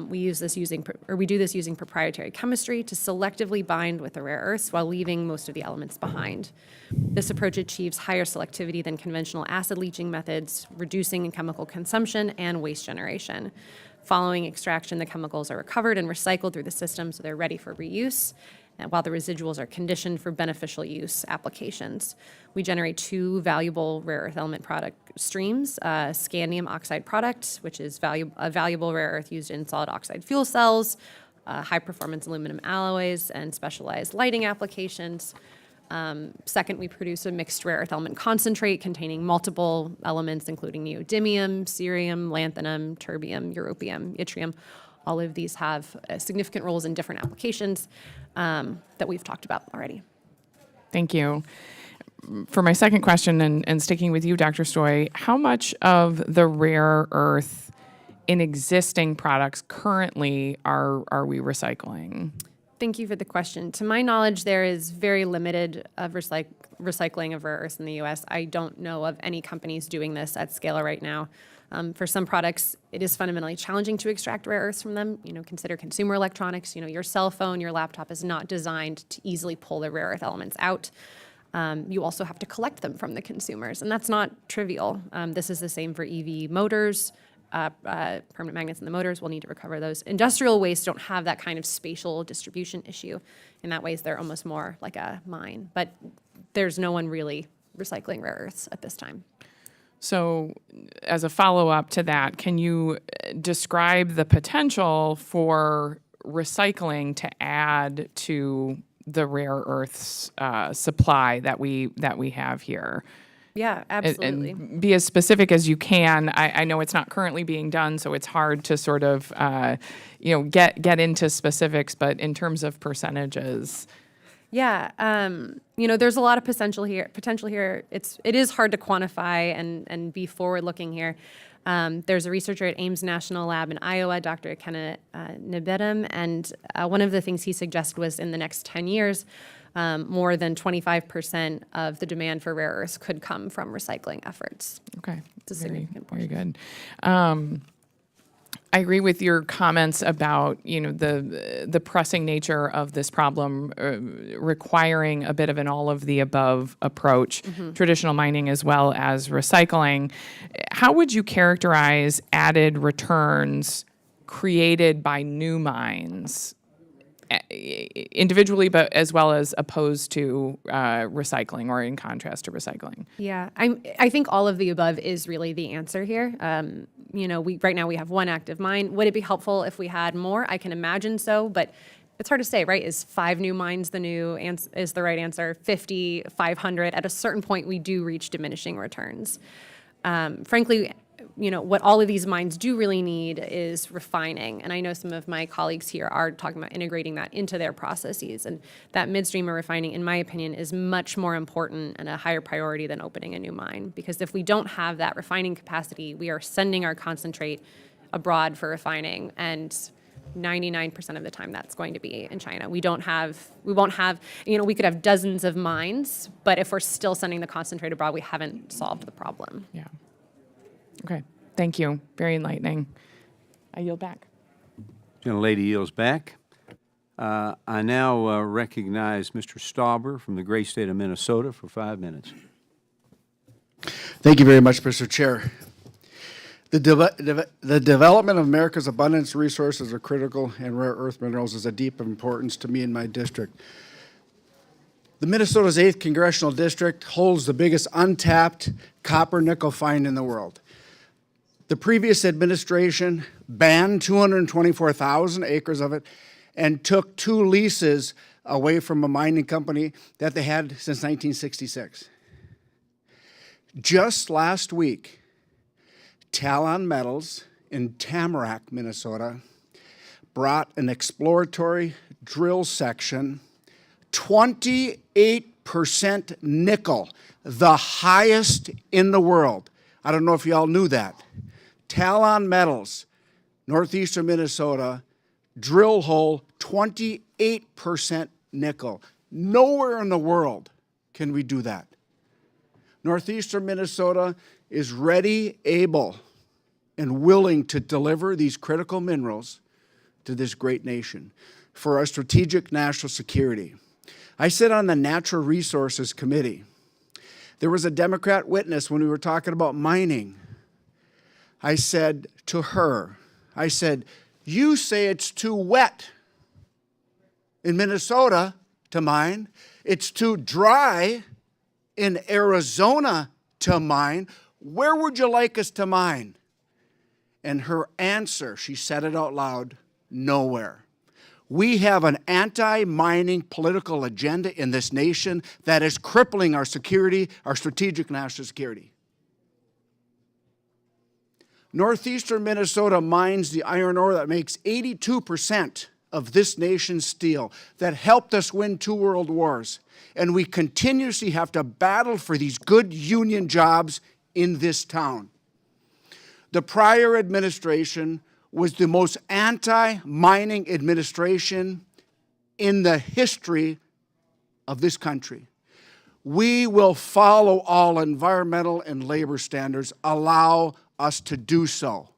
We do this using proprietary chemistry to selectively bind with the rare earths while leaving most of the elements behind. This approach achieves higher selectivity than conventional acid leaching methods, reducing chemical consumption and waste generation. Following extraction, the chemicals are recovered and recycled through the system so they're ready for reuse. while the residuals are conditioned for beneficial use applications. We generate 2 valuable rare earth element product streams, scandium oxide product, which is a valuable rare earth used in solid oxide fuel cells, high-performance aluminum alloys, and specialized lighting applications. Second, we produce a mixed rare earth element concentrate containing multiple elements, including neodymium, cerium, lanthanum, terbium, europium, yttrium. All of these have significant roles in different applications that we've talked about already. Thank you. For my second question, and sticking with you, Dr. Stoy, how much of the rare earth in existing products currently are we recycling? Thank you for the question. To my knowledge, there is very limited of recycling of rare earths in the U.S. I don't know of any companies doing this at scale right now. For some products, it is fundamentally challenging to extract rare earths from them. Consider consumer electronics. Your cell phone, your laptop is not designed to easily pull the rare earth elements out. You also have to collect them from the consumers, and that's not trivial. This is the same for EV motors. Permanent magnets in the motors, we'll need to recover those. Industrial waste don't have that kind of spatial distribution issue. In that ways, they're almost more like a mine. But there's no one really recycling rare earths at this time. So as a follow-up to that, can you describe the potential for recycling to add to the rare earths supply that we have here? Yeah, absolutely. And be as specific as you can. I know it's not currently being done, so it's hard to sort of get into specifics. But in terms of percentages, yeah, there's a lot of potential here. It is hard to quantify and be forward-looking here. There's a researcher at Ames National Lab in Iowa, Dr. Kenneth Nibedem, and one of the things he suggested was in the next 10 years, more than 25% of the demand for rare earths could come from recycling efforts. okay, It's a significant very good. I agree with your comments about the pressing nature of this problem requiring a bit of an all of the above approach, traditional mining as well as recycling. How would you characterize added returns created by new mines individually, but as well as opposed to recycling, or in contrast to recycling? Yeah, I think all of the above is really the answer here. Right now we have one active mine. Would it be helpful if we had more? I can imagine so, but it's hard to say, right? Is 5 new mines is the right answer? 50, 500? At a certain point, we do reach diminishing returns. Frankly, what all of these mines do really need is refining. And I know some of my colleagues here are talking about integrating that into their processes. And that midstream of refining, in my opinion, is much more important and a higher priority than opening a new mine. Because if we don't have that refining capacity, we are sending our concentrate abroad for refining. And 99% of the time that's going to be in China. We won't have, we could have dozens of mines, but if we're still sending the concentrate abroad, we haven't solved the problem. Yeah. Okay, thank you. Very enlightening. I yield back. Gentlelady yields back. I now recognize Mr. Stauber from the great state of Minnesota for 5 minutes. Thank you very much, Mr. Chair. The development of America's abundant resources of critical and rare earth minerals is of deep importance to me and my district. The Minnesota's 8th Congressional District holds the biggest untapped copper-nickel find in the world. The previous administration banned 224,000 acres of it and took 2 leases away from a mining company that they had since 1966. Just last week, Talon Metals in Tamarack, Minnesota, brought an exploratory drill section, 28% nickel, the highest in the world. I don't know if you all knew that. Talon Metals, northeastern Minnesota, drill hole, 28% nickel. Nowhere in the world can we do that. Northeastern Minnesota is ready, able, and willing to deliver these critical minerals to this great nation for our strategic national security. I sit on the Natural Resources Committee. There was a Democrat witness when we were talking about mining. I said to her, you say it's too wet in Minnesota. to mine. It's too dry in Arizona to mine. Where would you like us to mine? And her answer, she said it out loud, nowhere. We have an anti-mining political agenda in this nation that is crippling our security, our strategic national security. Northeastern Minnesota mines the iron ore that makes 82% of this nation's steel, that helped us win 2 world wars. And we continuously have to battle for these good union jobs in this town. The prior administration was the most anti-mining administration in the history of this country. We will follow all environmental and labor standards, allow us to do so.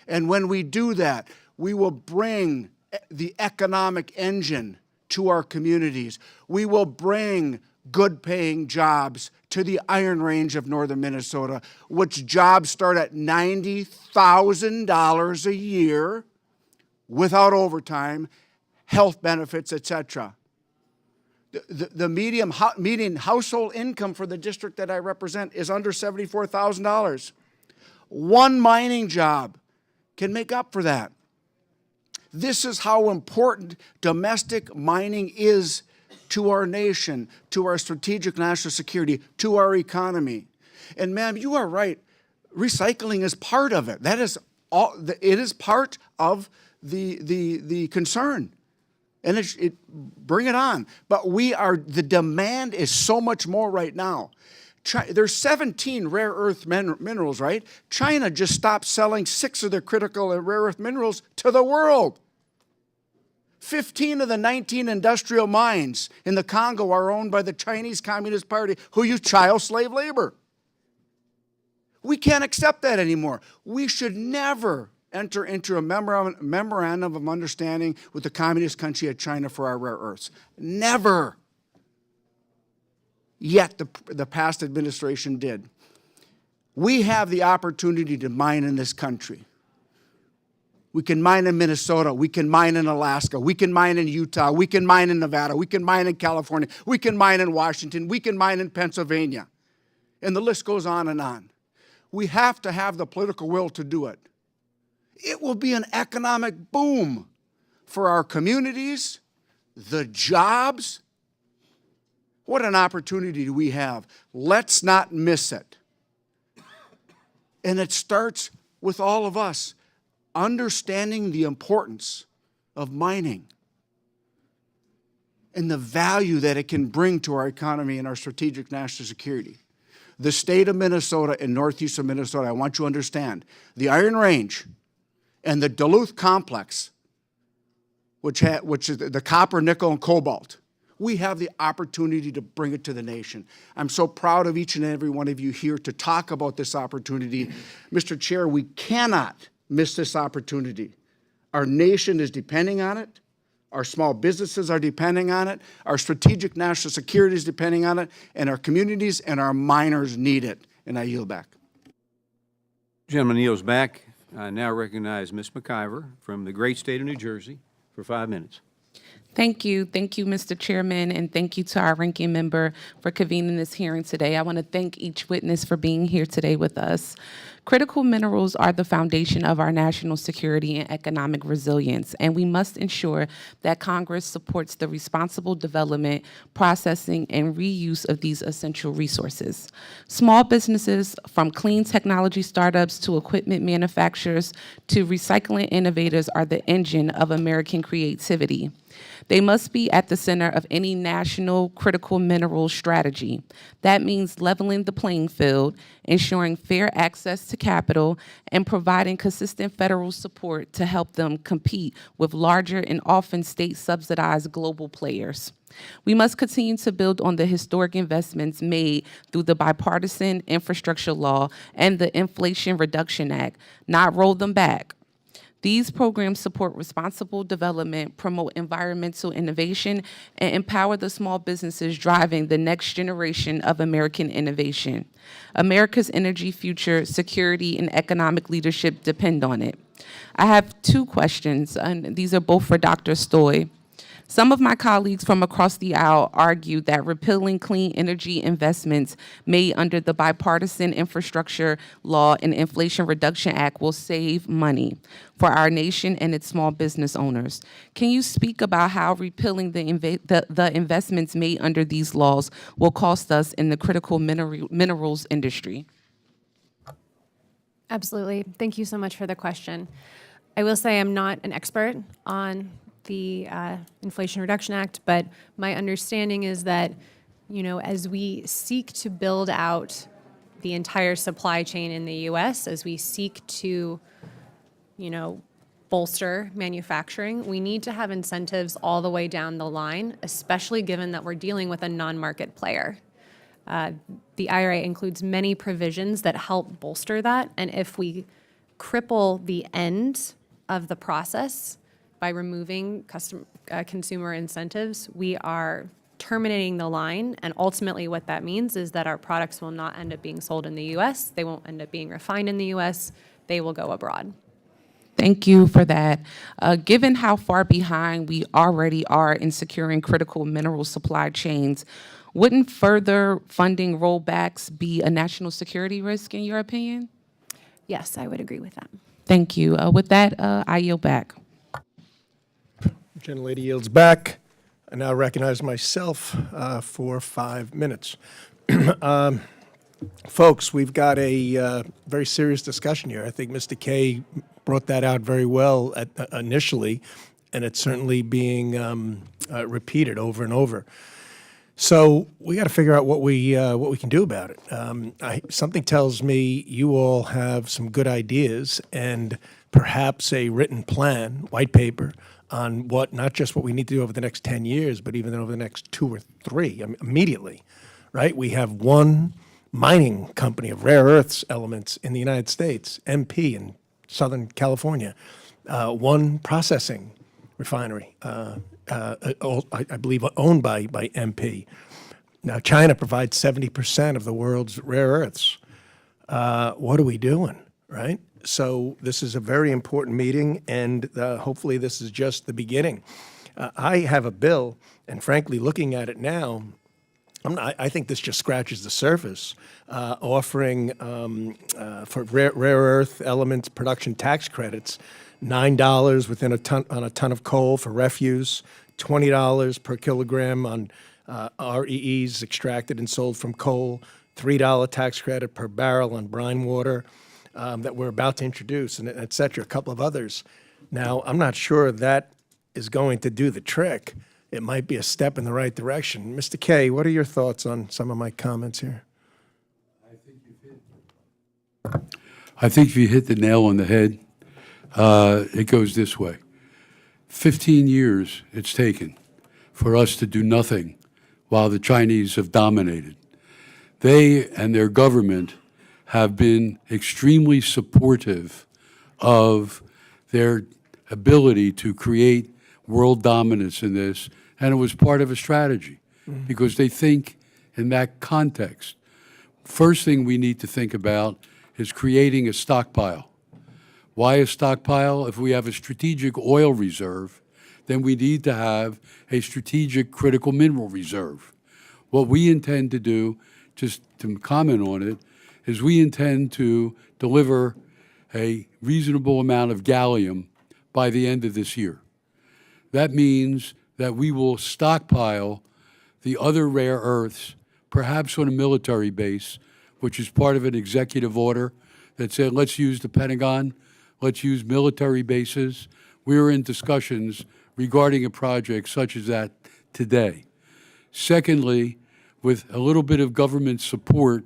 And when we do that, we will bring the economic engine to our communities. We will bring good-paying jobs to the Iron Range of northern Minnesota, which jobs start at $90,000 a year without overtime, health benefits, etc. The median household income for the district that I represent is under $74,000. One mining job can make up for that. This is how important domestic mining is to our nation, to our strategic national security, to our economy. And ma'am, you are right. Recycling is part of it. That is all. It is part of the concern. And bring it on. But the demand is so much more right now. There's 17 rare earth minerals, right? China just stopped selling 6 of their critical and rare earth minerals to the world. 15 of the 19 industrial mines in the Congo are owned by the Chinese Communist Party, who use child slave labor. We can't accept that anymore. We should never enter into a memorandum of understanding with the communist country of China for our rare earths. Never. Yet the past administration did. We have the opportunity to mine in this country. We can mine in Minnesota, we can mine in Alaska, we can mine in Utah, we can mine in Nevada, we can mine in California, we can mine in Washington, we can mine in Pennsylvania. And the list goes on and on. We have to have the political will to do it. It will be an economic boom for our communities, the jobs. What an opportunity we have. Let's not miss it. And it starts with all of us understanding the importance of mining and the value that it can bring to our economy and our strategic national security. The state of Minnesota and northeastern Minnesota, I want you to understand, the Iron Range and the Duluth complex, which is the copper, nickel, and cobalt, we have the opportunity to bring it to the nation. I'm so proud of each and every one of you here to talk about this opportunity. Mr. Chair, we cannot miss this opportunity. Our nation is depending on it. Our small businesses are depending on it. Our strategic national security is depending on it. And our communities and our miners need it. And I yield back. Gentleman yields back. I now recognize Ms. McIver from the great state of New Jersey for 5 minutes. Thank you. Thank you, Mr. Chairman, and thank you to our ranking member for convening this hearing today. I want to thank each witness for being here today with us. Critical minerals are the foundation of our national security and economic resilience, and we must ensure that Congress supports the responsible development, processing, and reuse of these essential resources. Small businesses, from clean technology startups to equipment manufacturers to recycling innovators, are the engine of American creativity. They must be at the center of any national critical mineral strategy. That means leveling the playing field, ensuring fair access to capital, and providing consistent federal support to help them compete with larger and often state-subsidized global players. We must continue to build on the historic investments made through the bipartisan infrastructure law and the Inflation Reduction Act, not roll them back. These programs support responsible development, promote environmental innovation, and empower the small businesses driving the next generation of American innovation. America's energy future, security, and economic leadership depend on it. I have 2 questions, and these are both for Dr. Stoy. Some of my colleagues from across the aisle argued that repealing clean energy investments made under the Bipartisan Infrastructure Law and Inflation Reduction Act will save money for our nation and its small business owners. Can you speak about how repealing the investments made under these laws will cost us in the critical minerals industry? Absolutely. Thank you so much for the question. I will say I'm not an expert on the Inflation Reduction Act, but my understanding is that, as we seek to build out the entire supply chain in the U.S., as we seek to, bolster manufacturing, we need to have incentives all the way down the line, especially given that we're dealing with a non-market player. The IRA includes many provisions that help bolster that, and if we cripple the end of the process by removing consumer incentives, we are terminating the line, and ultimately what that means is that our products will not end up being sold in the U.S., they won't end up being refined in the U.S., they will go abroad. Thank you for that. Given how far behind we already are in securing critical mineral supply chains, wouldn't further funding rollbacks be a national security risk, in your opinion? Yes, I would agree with that. Thank you. With that, I yield back. Gentlelady yields back. I now recognize myself for 5 minutes. Folks, we've got a very serious discussion here. I think Mr. Kaye brought that out very well initially, and it's certainly being repeated over and over. So we got to figure out what we can do about it. Something tells me you all have some good ideas and perhaps a written plan, white paper, on not just what we need to do over the next 10 years, but even over the next 2 or 3, immediately, right? We have one mining company of rare earths elements in the United States, MP in Southern California, one processing refinery, I believe owned by MP. Now, China provides 70% of the world's rare earths. What are we doing, right? So this is a very important meeting, and hopefully this is just the beginning. I have a bill, and frankly, looking at it now, I think this just scratches the surface, offering for rare earth elements production tax credits, $9 on a ton of coal for refuse, $20 per kilogram on REEs extracted and sold from coal, $3 tax credit per barrel on brine water that we're about to introduce, and et cetera, a couple of others. Now, I'm not sure that is going to do the trick. It might be a step in the right direction. Mr. Kaye, what are your thoughts on some of my comments here? I think if you hit the nail on the head, it goes this way. 15 years it's taken for us to do nothing while the Chinese have dominated. They and their government have been extremely supportive of their ability to create world dominance in this, and it was part of a strategy because they think in that context. First thing we need to think about is creating a stockpile. Why a stockpile? If we have a strategic oil reserve, then we need to have a strategic critical mineral reserve. What we intend to do, just to comment on it, is we intend to deliver a reasonable amount of gallium by the end of this year. That means that we will stockpile the other rare earths, perhaps on a military base, which is part of an executive order that said, let's use the Pentagon, let's use military bases. We're in discussions regarding a project such as that today. Secondly, with a little bit of government support,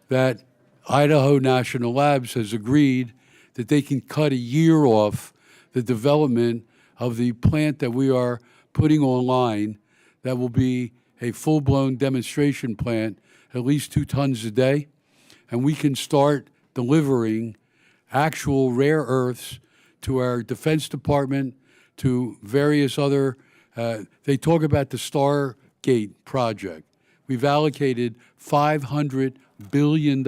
that Idaho National Labs has agreed that they can cut a year off the development of the plant that we are putting online that will be a full-blown demonstration plant, at least 2 tons a day, and we can start delivering actual rare earths to our Defense Department, to various other, they talk about the Stargate project. We've allocated $500 billion,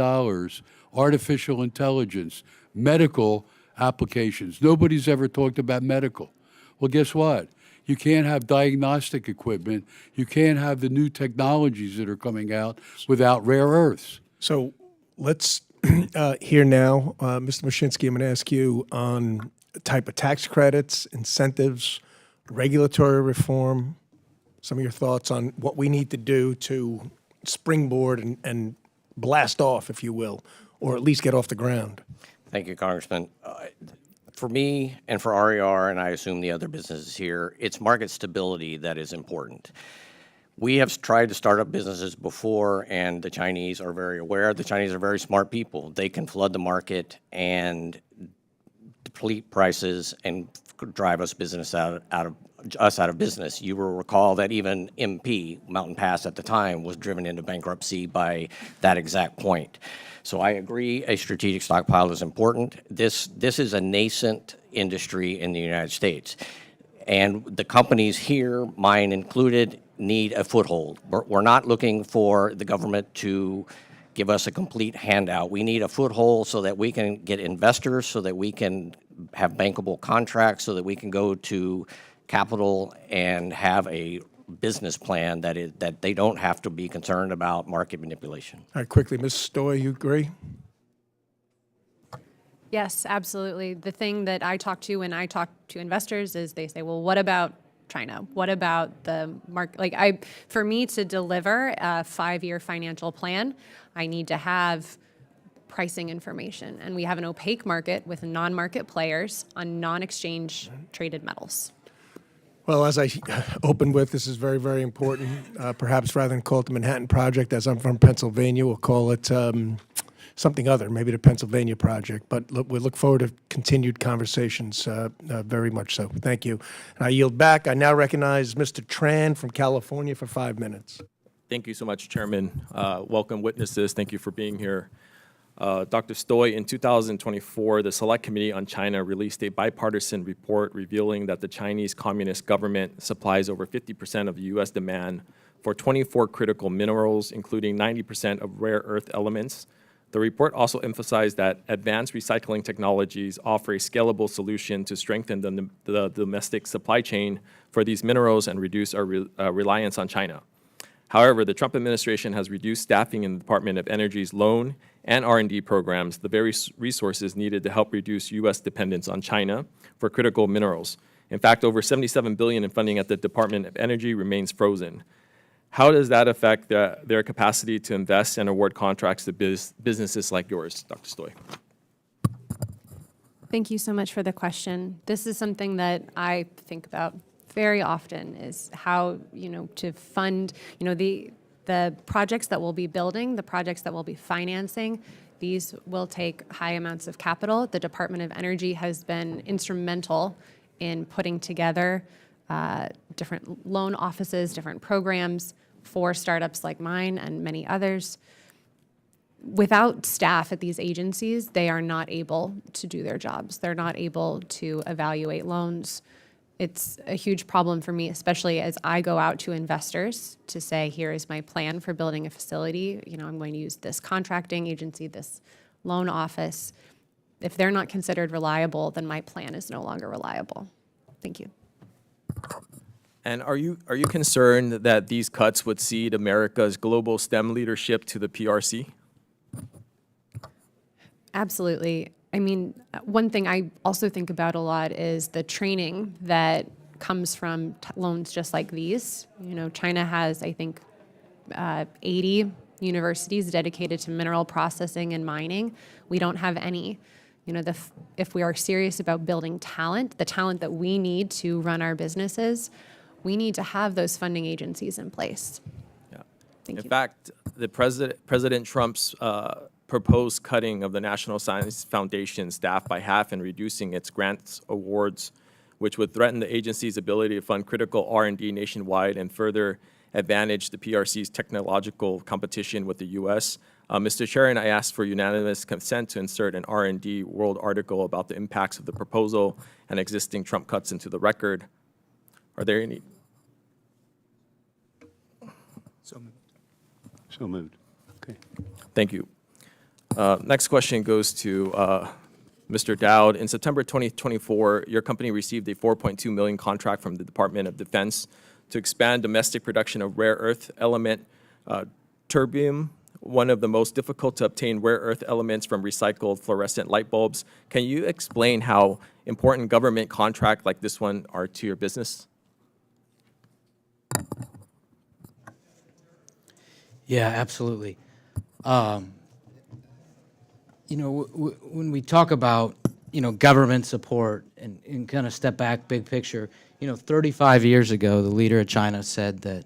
artificial intelligence, medical applications. Nobody's ever talked about medical. Well, guess what? You can't have diagnostic equipment. You can't have the new technologies that are coming out without rare earths. So let's hear now, Mr. Mushinski, I'm going to ask you on the type of tax credits, incentives, regulatory reform, some of your thoughts on what we need to do to springboard and blast off, if you will, or at least get off the ground. Thank you, Congressman. For me and for RER, and I assume the other businesses here, it's market stability that is important. We have tried to start up businesses before, and the Chinese are very aware. The Chinese are very smart people. They can flood the market and deplete prices and drive us out of business. You will recall that even MP, Mountain Pass at the time, was driven into bankruptcy by that exact point. So I agree a strategic stockpile is important. This is a nascent industry in the United States. And the companies here, mine included, need a foothold. We're not looking for the government to give us a complete handout. We need a foothold so that we can get investors, so that we can have bankable contracts, so that we can go to capital and have a business plan that they don't have to be concerned about market manipulation. All right, quickly, Ms. Stoy, you agree? Yes, absolutely. The thing that I talk to when I talk to investors is they say, well, what about China? What about the market? For me to deliver a 5-year financial plan, I need to have pricing information. And we have an opaque market with non-market players on non-exchange traded metals. Well, as I opened with, this is very, very important. Perhaps rather than call it the Manhattan Project, as I'm from Pennsylvania, we'll call it something other, maybe the Pennsylvania Project. But we look forward to continued conversations, very much so. Thank you. And I yield back. I now recognize Mr. Tran from California for 5 minutes. Thank you so much, Chairman. Welcome, witnesses. Thank you for being here. Dr. Stoy, in 2024, the Select Committee on China released a bipartisan report revealing that the Chinese Communist government supplies over 50% of the U.S. demand for 24 critical minerals, including 90% of rare earth elements. The report also emphasized that advanced recycling technologies offer a scalable solution to strengthen the domestic supply chain for these minerals and reduce our reliance on China. However, the Trump administration has reduced staffing in the Department of Energy's loan and R&D programs, the very resources needed to help reduce U.S. dependence on China for critical minerals. In fact, over $77 billion in funding at the Department of Energy remains frozen. How does that affect their capacity to invest and award contracts to businesses like yours, Dr. Stoy? Thank you so much for the question. This is something that I think about very often, is how, to fund, the projects that we'll be building, the projects that we'll be financing. These will take high amounts of capital. The Department of Energy has been instrumental in putting together different loan offices, different programs for startups like mine and many others. Without staff at these agencies, they are not able to do their jobs. They're not able to evaluate loans. It's a huge problem for me, especially as I go out to investors to say, here is my plan for building a facility. I'm going to use this contracting agency, this loan office. If they're not considered reliable, then my plan is no longer reliable. Thank you. And are you concerned that these cuts would cede America's global STEM leadership to the PRC? Absolutely. I mean, one thing I also think about a lot is the training that comes from loans just like these. China has, I think, 80 universities dedicated to mineral processing and mining. We don't have any. If we are serious about building talent, the talent that we need to run our businesses, we need to have those funding agencies in place. Yeah. Thank you. In fact, the President Trump's proposed cutting of the National Science Foundation staff by half and reducing its grants awards, which would threaten the agency's ability to fund critical R&D nationwide and further advantage the PRC's technological competition with the U.S. Mr. Chair, I asked for unanimous consent to insert an R&D World article about the impacts of the proposal and existing Trump cuts into the record. Are there any? So moved. Okay. Thank you. Next question goes to Mr. Dowd, in September 2024, your company received a $4.2 million contract from the Department of Defense to expand domestic production of rare earth element terbium, one of the most difficult to obtain rare earth elements from recycled fluorescent light bulbs. Can you explain how important government contracts like this one are to your business? Yeah, absolutely. When we talk about, government support and kind of step back big picture, 35 years ago, the leader of China said that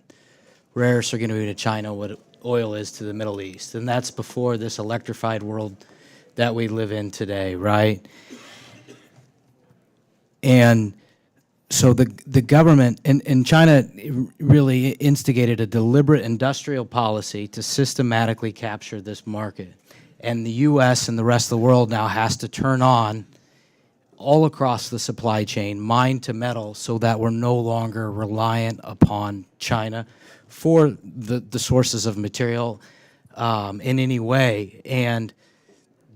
rare earths are going to be to China what oil is to the Middle East. And that's before this electrified world that we live in today, right? And so the government in China really instigated a deliberate industrial policy to systematically capture this market. And the U.S. and the rest of the world now has to turn on all across the supply chain, mine to metal, so that we're no longer reliant upon China for the sources of material in any way. And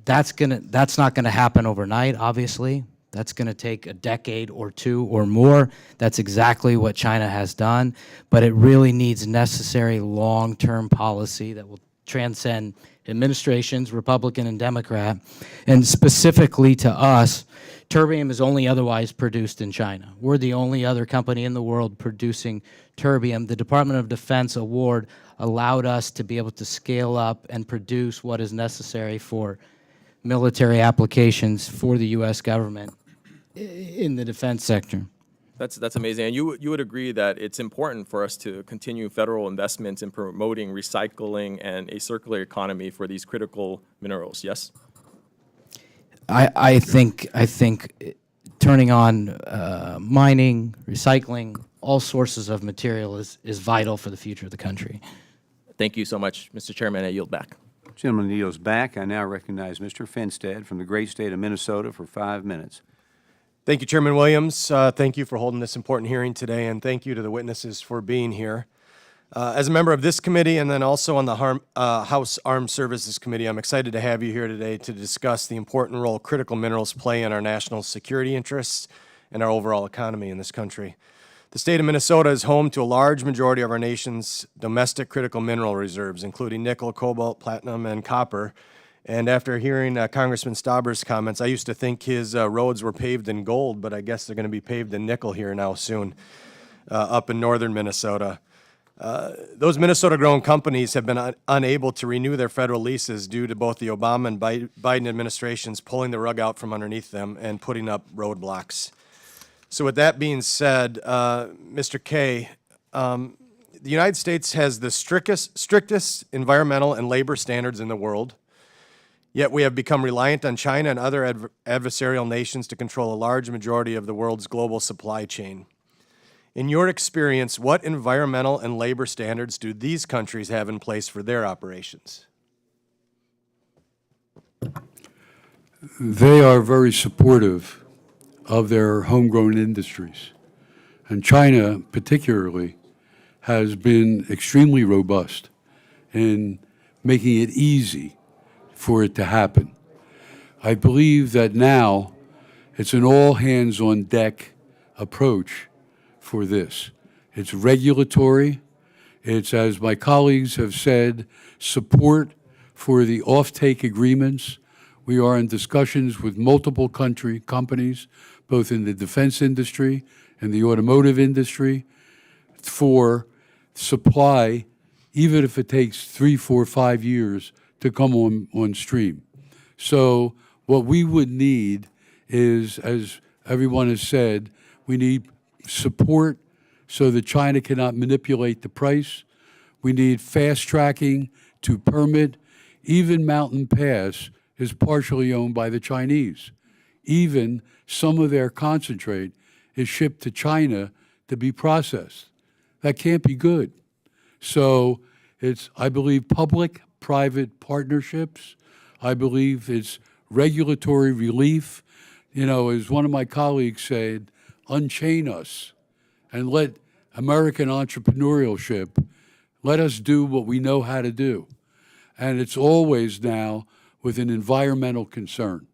that's not gonna happen overnight, obviously. That's gonna take a decade or two or more. That's exactly what China has done, but it really needs necessary long-term policy that will transcend administrations, Republican and Democrat, and specifically to us, terbium is only otherwise produced in China. We're the only other company in the world producing terbium. The Department of Defense award allowed us to be able to scale up and produce what is necessary for military applications for the U.S. government in the defense sector. That's amazing. And you would agree that it's important for us to continue federal investments in promoting recycling and a circular economy for these critical minerals, yes? I think turning on mining, recycling, all sources of material is vital for the future of the country. Thank you so much, Mr. Chairman. I yield back. Gentleman yields back. I now recognize Mr. Finstead from the great state of Minnesota for 5 minutes. Thank you, Chairman Williams. Thank you for holding this important hearing today, and thank you to the witnesses for being here. As a member of this committee and then also on the House Armed Services Committee, I'm excited to have you here today to discuss the important role critical minerals play in our national security interests and our overall economy in this country. The state of Minnesota is home to a large majority of our nation's domestic critical mineral reserves, including nickel, cobalt, platinum, and copper. And after hearing Congressman Stauber's comments, I used to think his roads were paved in gold, but I guess they're going to be paved in nickel here now soon, up in northern Minnesota. Those Minnesota-grown companies have been unable to renew their federal leases due to both the Obama and Biden administrations pulling the rug out from underneath them and putting up roadblocks. So with that being said, Mr. Kaye, the United States has the strictest environmental and labor standards in the world. Yet we have become reliant on China and other adversarial nations to control a large majority of the world's global supply chain. In your experience, what environmental and labor standards do these countries have in place for their operations? They are very supportive of their homegrown industries. And China, particularly, has been extremely robust in making it easy for it to happen. I believe that now it's an all-hands-on-deck approach for this. It's regulatory. It's, as my colleagues have said, support for the offtake agreements. We are in discussions with multiple companies, both in the defense industry and the automotive industry, for supply, even if it takes 3, 4, 5 years to come on stream. So what we would need is, as everyone has said, we need support so that China cannot manipulate the price. We need fast tracking to permit. Even Mountain Pass is partially owned by the Chinese. Even some of their concentrate is shipped to China to be processed. That can't be good. So it's, I believe, public-private partnerships. I believe it's regulatory relief. You know, as one of my colleagues said, unchain us and let American entrepreneurship, let us do what we know how to do. And it's always now with an environmental concern,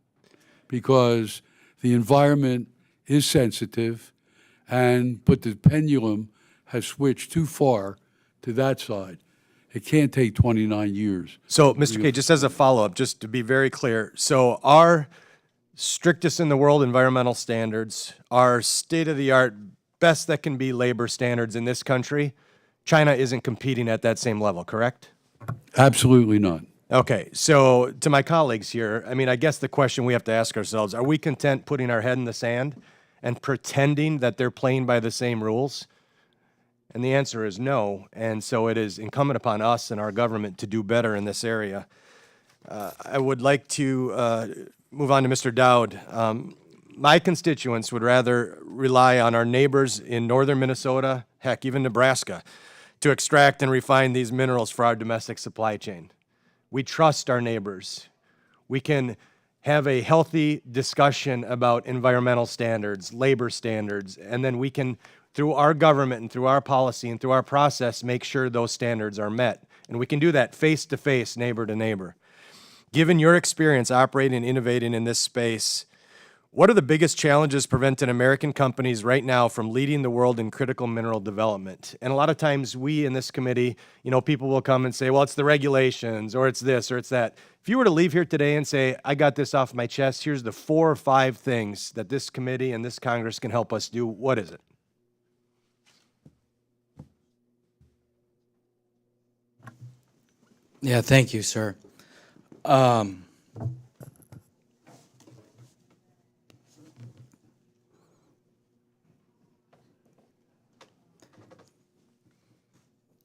because the environment is sensitive, but the pendulum has switched too far to that side. It can't take 29 years. So, Mr. Kaye, just as a follow-up, just to be very clear, so our strictest in the world environmental standards, our state-of-the-art, best that can be labor standards in this country, China isn't competing at that same level, correct? Absolutely not. Okay, so to my colleagues here, I mean, I guess the question we have to ask ourselves, are we content putting our head in the sand and pretending that they're playing by the same rules? And the answer is no, and so it is incumbent upon us and our government to do better in this area. I would like to move on to Mr. Dowd. My constituents would rather rely on our neighbors in northern Minnesota, heck, even Nebraska, to extract and refine these minerals for our domestic supply chain. We trust our neighbors. We can have a healthy discussion about environmental standards, labor standards, and then we can, through our government and through our policy and through our process, make sure those standards are met. And we can do that face to face, neighbor to neighbor. Given your experience operating and innovating in this space, what are the biggest challenges preventing American companies right now from leading the world in critical mineral development? And a lot of times we in this committee, people will come and say, well, it's the regulations, or it's this, or it's that. If you were to leave here today and say, I got this off my chest, here's the 4 or 5 things that this committee and this Congress can help us do, what is it? Yeah, thank you, sir.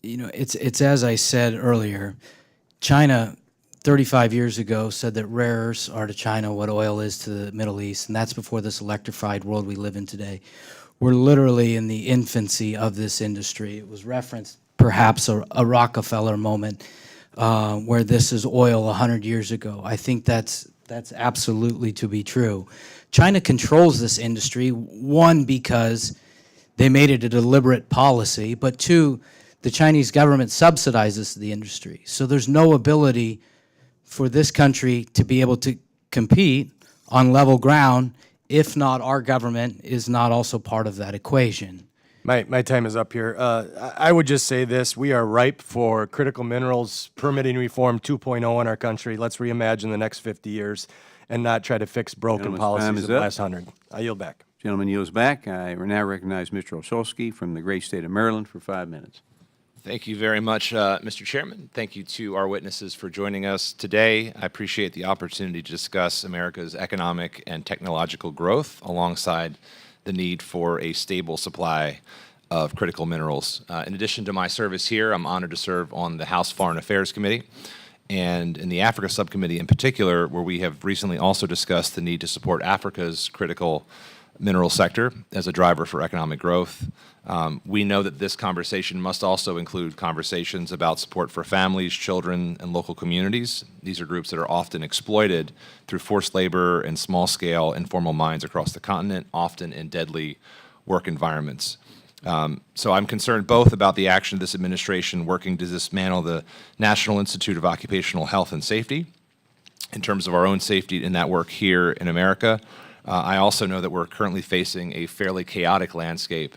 It's as I said earlier, China 35 years ago said that rare earths are to China what oil is to the Middle East, and that's before this electrified world we live in today. We're literally in the infancy of this industry. It was referenced perhaps a Rockefeller moment where this is oil 100 years ago. I think that's absolutely to be true. China controls this industry, one, because they made it a deliberate policy, but two, the Chinese government subsidizes the industry. So there's no ability for this country to be able to compete on level ground if not our government is not also part of that equation. My time is up here. I would just say this. We are ripe for critical minerals permitting reform 2.0 in our country. Let's reimagine the next 50 years and not try to fix broken policies of the last 100. I yield back. Gentleman yields back. I now recognize Mr. Mushinski from the great state of Maryland for 5 minutes. Thank you very much, Mr. Chairman. Thank you to our witnesses for joining us today. I appreciate the opportunity to discuss America's economic and technological growth alongside the need for a stable supply of critical minerals. In addition to my service here, I'm honored to serve on the House Foreign Affairs Committee and in the Africa Subcommittee in particular, where we have recently also discussed the need to support Africa's critical mineral sector as a driver for economic growth. We know that this conversation must also include conversations about support for families, children, and local communities. These are groups that are often exploited through forced labor and small-scale informal mines across the continent, often in deadly work environments. So I'm concerned both about the action of this administration working to dismantle the National Institute of Occupational Health and Safety in terms of our own safety in that work here in America. I also know that we're currently facing a fairly chaotic landscape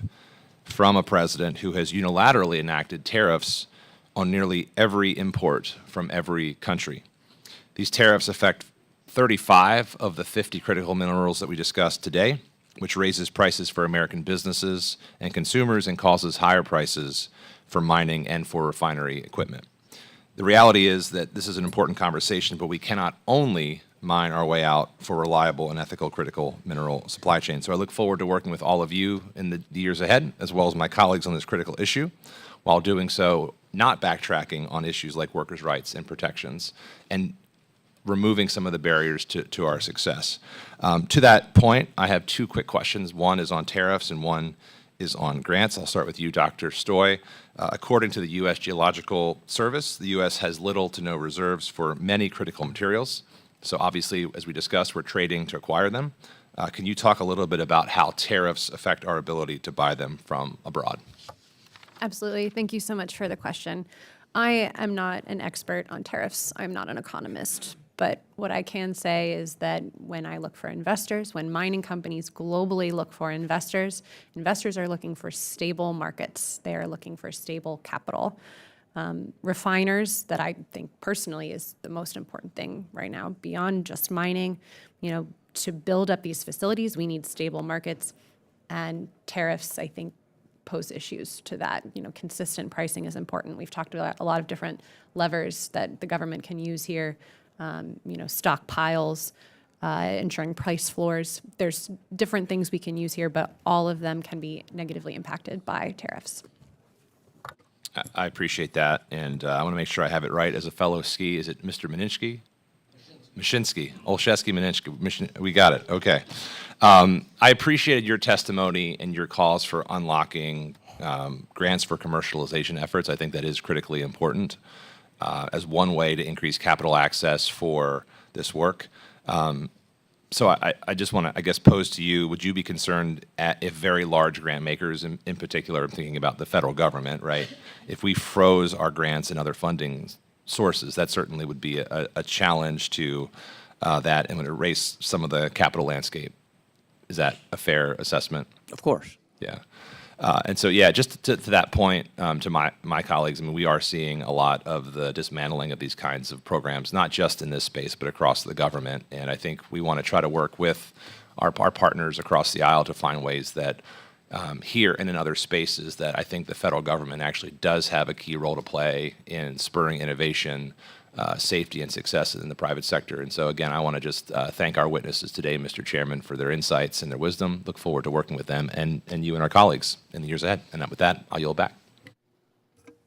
from a president who has unilaterally enacted tariffs on nearly every import from every country. These tariffs affect 35 of the 50 critical minerals that we discussed today, which raises prices for American businesses and consumers and causes higher prices for mining and for refinery equipment. The reality is that this is an important conversation, but we cannot only mine our way out for reliable and ethical critical mineral supply chain. So I look forward to working with all of you in the years ahead, as well as my colleagues on this critical issue, while doing so not backtracking on issues like workers' rights and protections, and removing some of the barriers to our success. To that point, I have 2 quick questions. One is on tariffs and one is on grants. I'll start with you, Dr. Stoy. According to the U.S. Geological Service, the U.S. has little to no reserves for many critical materials. So obviously, as we discussed, we're trading to acquire them. Can you talk a little bit about how tariffs affect our ability to buy them from abroad? Absolutely. Thank you so much for the question. I am not an expert on tariffs. I'm not an economist, But what I can say is that when I look for investors, when mining companies globally look for investors, investors are looking for stable markets. They are looking for stable capital. Refiners, that I think personally is the most important thing right now, beyond just mining. To build up these facilities, we need stable markets, and tariffs, I think, pose issues to that. Consistent pricing is important. We've talked about a lot of different levers that the government can use here. Stockpiles, ensuring price floors. There's different things we can use here, but all of them can be negatively impacted by tariffs. I appreciate that, and I want to make sure I have it right. As a fellow ski, is it Mr. Mushinsky? Mushinsky. Olszewski Mushinsky. We got it. Okay. I appreciated your testimony and your calls for unlocking grants for commercialization efforts. I think that is critically important as one way to increase capital access for this work. So I just want to, I guess, pose to you, would you be concerned if very large grant makers, in particular, I'm thinking about the federal government, right? If we froze our grants and other funding sources, that certainly would be a challenge to that and would erase some of the capital landscape. Is that a fair assessment? Of course. Yeah. And so, yeah, just to that point, to my colleagues, I mean, we are seeing a lot of the dismantling of these kinds of programs, not just in this space, but across the government. And I think we want to try to work with our partners across the aisle to find ways that here and in other spaces that I think the federal government actually does have a key role to play in spurring innovation, safety, and success in the private sector. And so, again, I want to just thank our witnesses today, Mr. Chairman, for their insights and their wisdom. Look forward to working with them and you and our colleagues in the years ahead. And with that, I'll yield back.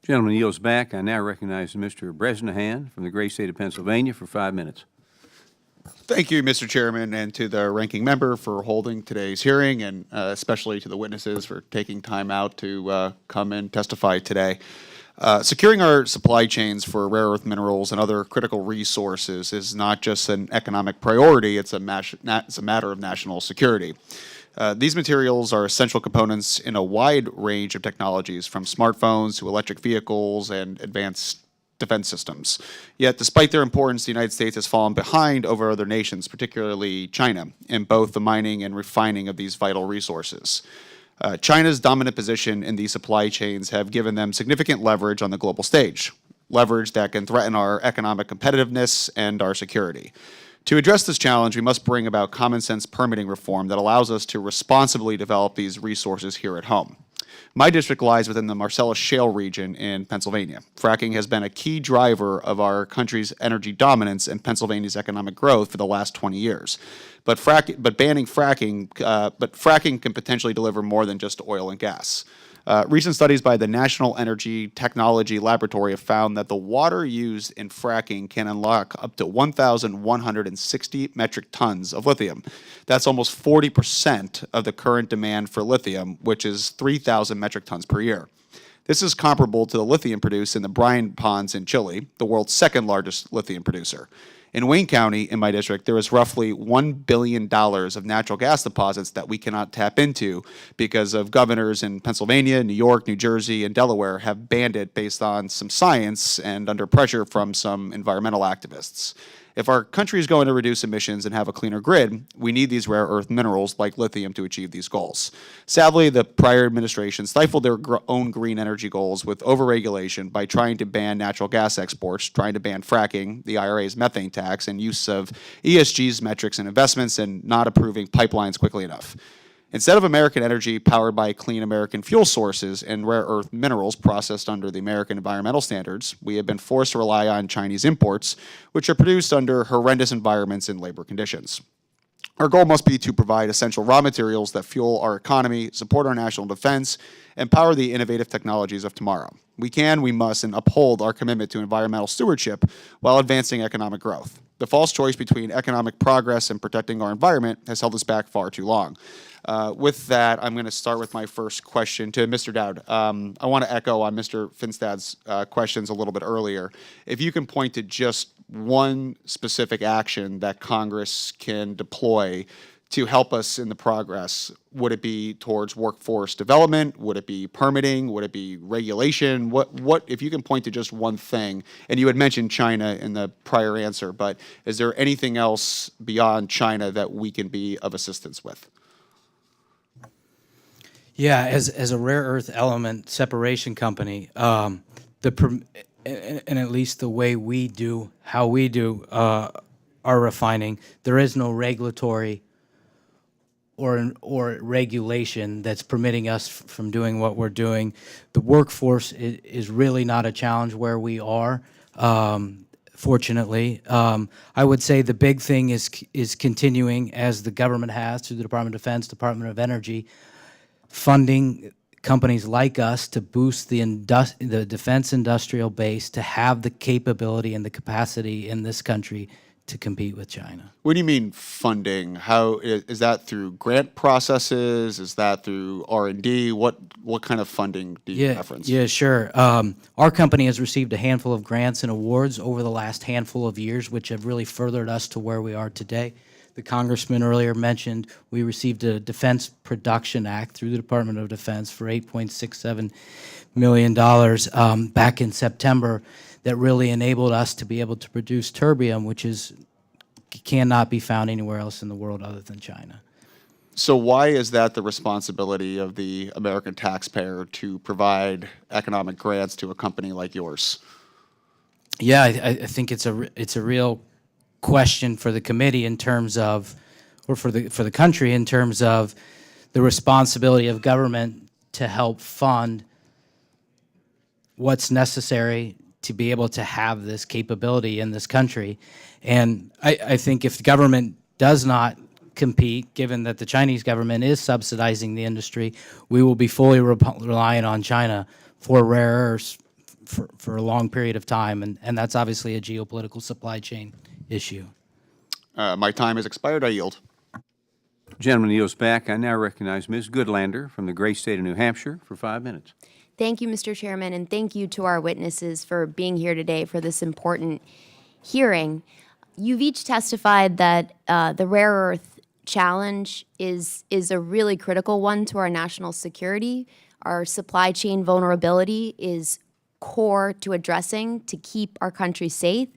Gentleman yields back. I now recognize Mr. Bresnahan from the great state of Pennsylvania for 5 minutes. Thank you, Mr. Chairman, and to the ranking member for holding today's hearing, and especially to the witnesses for taking time out to come and testify today. Securing our supply chains for rare earth minerals and other critical resources is not just an economic priority, it's a matter of national security. These materials are essential components in a wide range of technologies, from smartphones to electric vehicles and advanced defense systems. Yet, despite their importance, the United States has fallen behind over other nations, particularly China, in both the mining and refining of these vital resources. China's dominant position in these supply chains have given them significant leverage on the global stage, leverage that can threaten our economic competitiveness and our security. To address this challenge, we must bring about common sense permitting reform that allows us to responsibly develop these resources here at home. My district lies within the Marcellus Shale region in Pennsylvania. Fracking has been a key driver of our country's energy dominance and Pennsylvania's economic growth for the last 20 years. But fracking can potentially deliver more than just oil and gas. Recent studies by the National Energy Technology Laboratory have found that the water used in fracking can unlock up to 1,160 metric tons of lithium. That's almost 40% of the current demand for lithium, which is 3,000 metric tons per year. This is comparable to the lithium produced in the brine ponds in Chile, the world's second largest lithium producer. In Wayne County, in my district, there is roughly $1 billion of natural gas deposits that we cannot tap into because of governors in Pennsylvania, New York, New Jersey, and Delaware have banned it based on some science and under pressure from some environmental activists. If our country is going to reduce emissions and have a cleaner grid, we need these rare earth minerals like lithium to achieve these goals. Sadly, the prior administration stifled their own green energy goals with overregulation by trying to ban natural gas exports, trying to ban fracking, the IRA's methane tax, and use of ESG's metrics and investments, and not approving pipelines quickly enough. Instead of American energy powered by clean American fuel sources and rare earth minerals processed under the American environmental standards, we have been forced to rely on Chinese imports, which are produced under horrendous environments and labor conditions. Our goal must be to provide essential raw materials that fuel our economy, support our national defense, and power the innovative technologies of tomorrow. We can, we must, and uphold our commitment to environmental stewardship while advancing economic growth. The false choice between economic progress and protecting our environment has held us back far too long. With that, I'm going to start with my first question to Mr. Dowd. I want to echo on Mr. Finstad's questions a little bit earlier. If you can point to just one specific action that Congress can deploy to help us in the progress? Would it be towards workforce development? Would it be permitting? Would it be regulation? What if you can point to just one thing? And you had mentioned China in the prior answer, but is there anything else beyond China that we can be of assistance with? Yeah, as a rare earth element separation company, and at least the way we do, how we do our refining, there is no regulatory or regulation that's permitting us from doing what we're doing. The workforce is really not a challenge where we are, fortunately. I would say the big thing is continuing, as the government has through the Department of Defense, Department of Energy, funding companies like us to boost the defense industrial base to have the capability and the capacity in this country to compete with China. What do you mean funding? How is that through grant processes? Is that through R&D? What kind of funding do you reference? Yeah, sure. Our company has received a handful of grants and awards over the last handful of years, which have really furthered us to where we are today. The congressman earlier mentioned we received a Defense Production Act through the Department of Defense for $8.67 million back in September that really enabled us to be able to produce terbium, which cannot be found anywhere else in the world other than China. So why is that the responsibility of the American taxpayer to provide economic grants to a company like yours? Yeah, I think it's a real question for the committee in terms of, or for the country in terms of the responsibility of government to help fund what's necessary to be able to have this capability in this country. And I think if the government does not compete, given that the Chinese government is subsidizing the industry, we will be fully reliant on China for rare earths for a long period of time, and that's obviously a geopolitical supply chain issue. My time has expired. I yield. Gentleman yields back. I now recognize Ms. Goodlander from the great state of New Hampshire for 5 minutes. Thank you, Mr. Chairman, and thank you to our witnesses for being here today for this important hearing. You've each testified that the rare earth challenge is a really critical one to our national security. Our supply chain vulnerability is core to addressing to keep our country safe,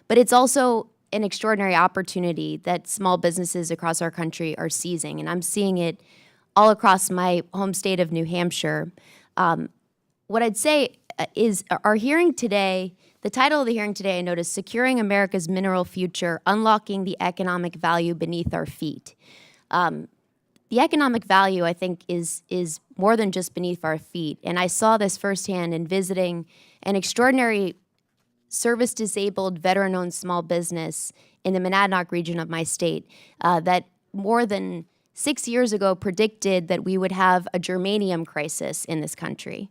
but it's also an extraordinary opportunity that small businesses across our country are seizing, and I'm seeing it all across my home state of New Hampshire. What I'd say is our hearing today, the title of the hearing today, I noticed, Securing America's Mineral Future, Unlocking the Economic Value Beneath Our Feet. The economic value, I think, is more than just beneath our feet, and I saw this firsthand in visiting an extraordinary service-disabled, veteran-owned small business in the Monadnock region of my state that more than 6 years ago predicted that we would have a germanium crisis in this country.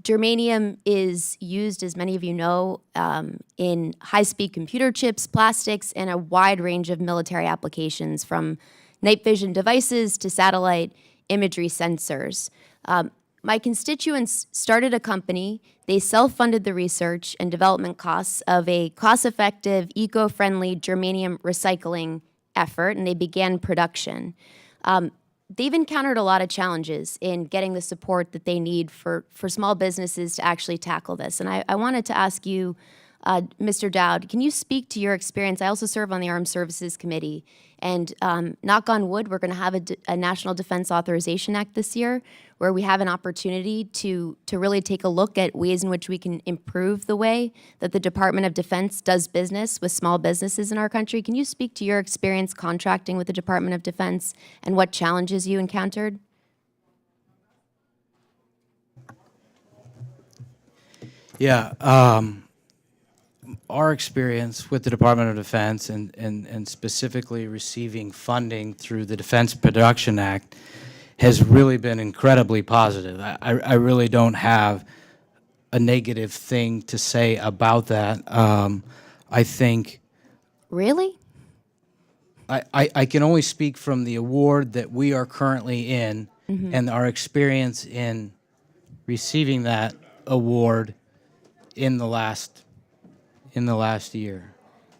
Germanium is used, as many of you know, in high-speed computer chips, plastics, and a wide range of military applications, from night vision devices to satellite imagery sensors. My constituents started a company. They self-funded the research and development costs of a cost-effective, eco-friendly germanium recycling effort, and they began production. They've encountered a lot of challenges in getting the support that they need for small businesses to actually tackle this. And I wanted to ask you, Mr. Dowd, can you speak to your experience? I also serve on the Armed Services Committee, and knock on wood, we're going to have a National Defense Authorization Act this year, where we have an opportunity to really take a look at ways in which we can improve the way that the Department of Defense does business with small businesses in our country. Can you speak to your experience contracting with the Department of Defense and what challenges you encountered? Yeah, our experience with the Department of Defense and specifically receiving funding through the Defense Production Act has really been incredibly positive. I really don't have a negative thing to say about that. I think... Really? I can only speak from the award that we are currently in, and our experience in receiving that award in the last year.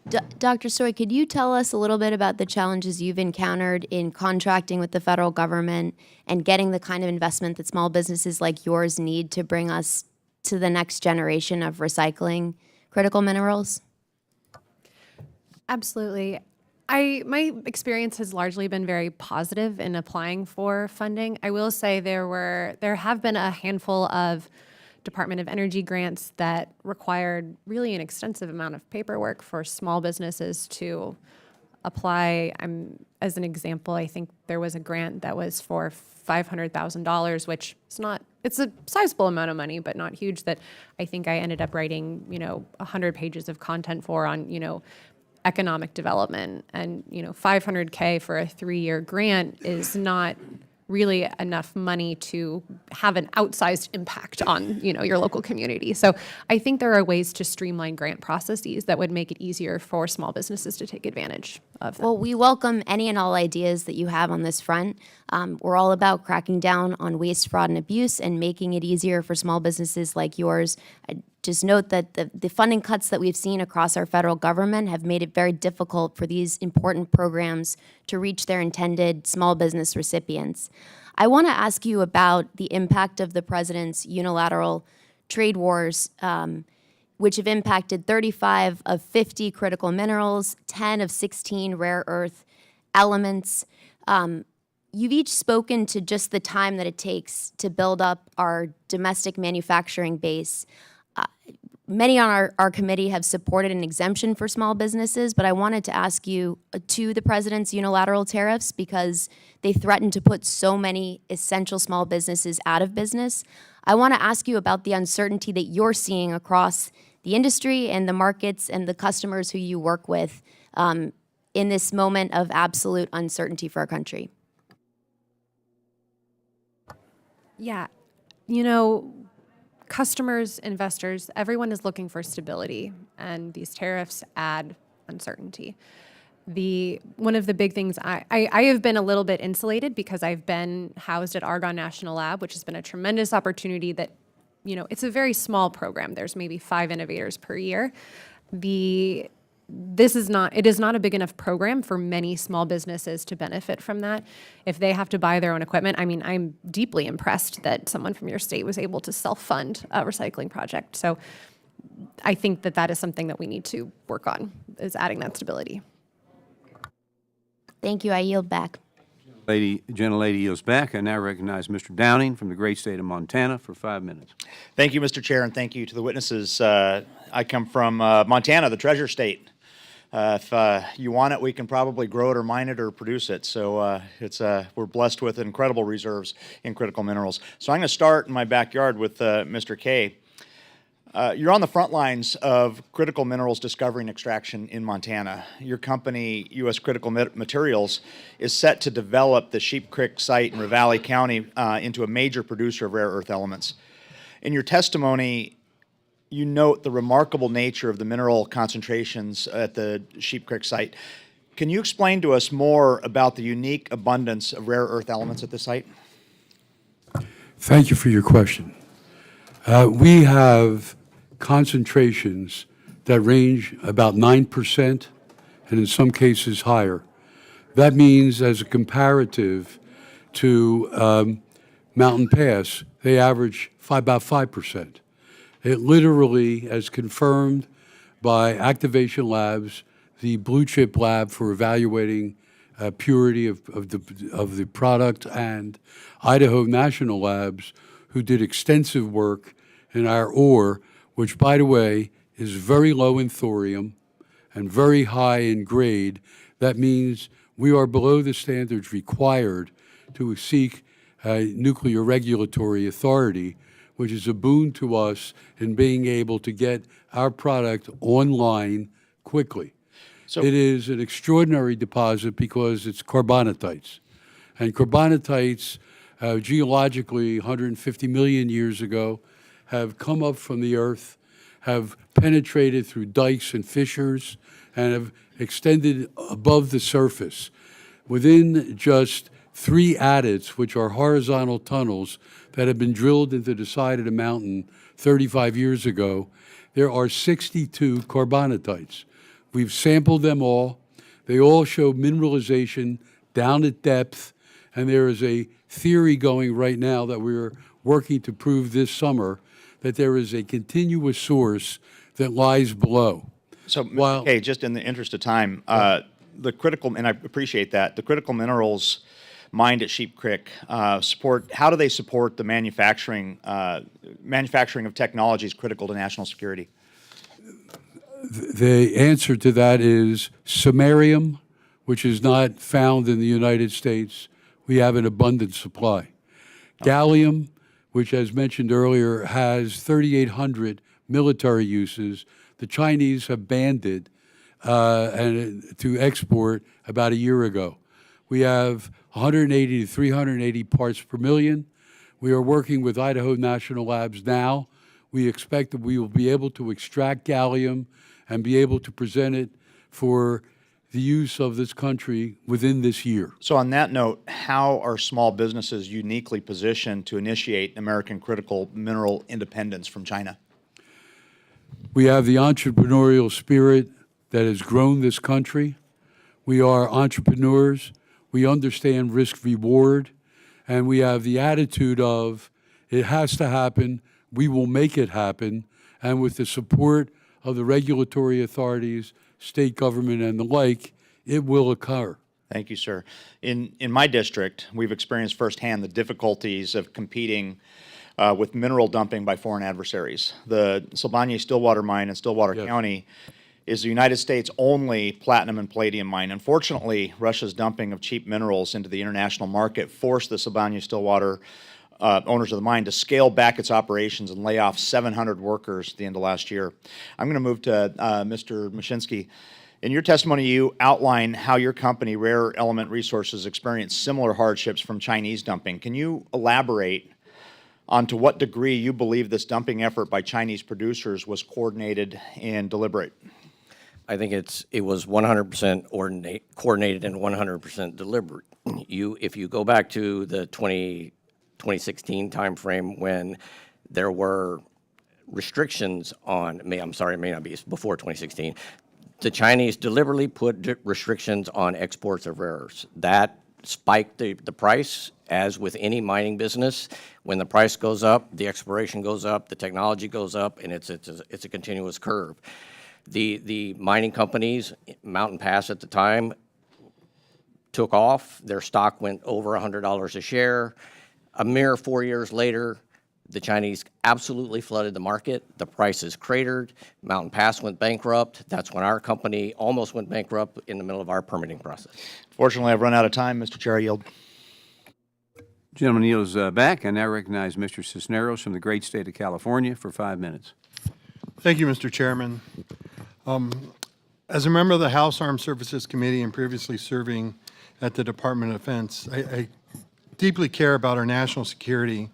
Dr. Stoy, could you tell us a little bit about the challenges you've encountered in contracting with the federal government and getting the kind of investment that small businesses like yours need to bring us to the next generation of recycling critical minerals? Absolutely. My experience has largely been very positive in applying for funding. I will say there have been a handful of Department of Energy grants that required really an extensive amount of paperwork for small businesses to apply. As an example, I think there was a grant that was for $500,000, which it's a sizable amount of money, but not huge, that I think I ended up writing, 100 pages of content for on, economic development. And, $500K for a 3-year grant is not really enough money to have an outsized impact on, your local community. So I think there are ways to streamline grant processes that would make it easier for small businesses to take advantage of them. Well, we welcome any and all ideas that you have on this front. We're all about cracking down on waste, fraud, and abuse and making it easier for small businesses like yours. I just note that the funding cuts that we've seen across our federal government have made it very difficult for these important programs to reach their intended small business recipients. I want to ask you about the impact of the president's unilateral trade wars, which have impacted 35 of 50 critical minerals, 10 of 16 rare earth elements. You've each spoken to just the time that it takes to build up our domestic manufacturing base. Many on our committee have supported an exemption for small businesses, but I wanted to ask you to the president's unilateral tariffs because they threaten to put so many essential small businesses out of business. I want to ask you about the uncertainty that you're seeing across the industry and the markets and the customers who you work with in this moment of absolute uncertainty for our country. Yeah, customers, investors, everyone is looking for stability, and these tariffs add uncertainty. One of the big things, I have been a little bit insulated because I've been housed at Argonne National Lab, which has been a tremendous opportunity that, it's a very small program. There's maybe 5 innovators per year. It is not a big enough program for many small businesses to benefit from that. If they have to buy their own equipment, I'm deeply impressed that someone from your state was able to self-fund a recycling project. So I think that is something that we need to work on, is adding that stability. Thank you. I yield back. Gentlelady yields back. I now recognize Mr. Downing from the great state of Montana for 5 minutes. Thank you, Mr. Chair, and thank you to the witnesses. I come from Montana, the treasure state. If you want it, we can probably grow it or mine it or produce it. So we're blessed with incredible reserves in critical minerals. So I'm going to start in my backyard with Mr. Kaye. You're on the front lines of critical minerals discovery and extraction in Montana. Your company, U.S. Critical Materials, is set to develop the Sheep Creek site in Rivalia County into a major producer of rare earth elements. In your testimony, you note the remarkable nature of the mineral concentrations at the Sheep Creek site. Can you explain to us more about the unique abundance of rare earth elements at the site? Thank you for your question. We have concentrations that range about 9% and in some cases higher. That means as a comparative to Mountain Pass, they average about 5%. It literally, as confirmed by Activation Labs, the blue chip lab for evaluating purity of the product, and Idaho National Labs, who did extensive work in our ore, which, by the way, is very low in thorium and very high in grade. That means we are below the standards required to seek nuclear regulatory authority, which is a boon to us in being able to get our product online quickly. So it is an extraordinary deposit because it's carbonatites. And carbonatites, geologically, 150 million years ago, have come up from the earth, have penetrated through dikes and fissures, and have extended above the surface. Within just 3 adits, which are horizontal tunnels that have been drilled into the side of the mountain 35 years ago, there are 62 carbonatites, We've sampled them all. They all show mineralization down at depth, and there is a theory going right now that we're working to prove this summer that there is a continuous source that lies below. So, Mr. Kaye, just in the interest of time, the critical, and I appreciate that, the critical minerals mined at Sheep Creek how do they support the manufacturing of technologies critical to national security? The answer to that is samarium, which is not found in the United States. We have an abundant supply. Gallium, which, as mentioned earlier, has 3,800 military uses. The Chinese have banned it to export about a year ago. We have 180 to 380 parts per million. We are working with Idaho National Labs now. We expect that we will be able to extract gallium and be able to present it for the use of this country within this year. So on that note, how are small businesses uniquely positioned to initiate American critical mineral independence from China? We have the entrepreneurial spirit that has grown this country. We are entrepreneurs. We understand risk reward, and we have the attitude of it has to happen, we will make it happen, and with the support of the regulatory authorities, state government, and the like, it will occur. Thank you, sir. In my district, we've experienced firsthand the difficulties of competing with mineral dumping by foreign adversaries. The Sibanye-Stillwater mine in Stillwater County is the United States' only platinum and palladium mine. Unfortunately, Russia's dumping of cheap minerals into the international market forced the Sibanye-Stillwater owners of the mine to scale back its operations and lay off 700 workers at the end of last year. I'm going to move to Mr. Mushinsky. In your testimony, you outline how your company, Rare Element Resources, experienced similar hardships from Chinese dumping. Can you elaborate on to what degree you believe this dumping effort by Chinese producers was coordinated and deliberate? I think it was 100% coordinated and 100% deliberate. If you go back to the 2016 timeframe when there were restrictions on, I'm sorry, it may not be before 2016, the Chinese deliberately put restrictions on exports of rare earths. That spiked the price, as with any mining business. When the price goes up, the exploration goes up, the technology goes up, and it's a continuous curve. The mining companies, Mountain Pass at the time, took off. Their stock went over $100 a share. A mere 4 years later, the Chinese absolutely flooded the market. The prices cratered. Mountain Pass went bankrupt. That's when our company almost went bankrupt in the middle of our permitting process. Fortunately, I've run out of time. Mr. Chair, I yield. Gentleman yields back. I now recognize Mr. Cisneros from the great state of California for 5 minutes. Thank you, Mr. Chairman. As a member of the House Armed Services Committee and previously serving at the Department of Defense, I deeply care about our national security,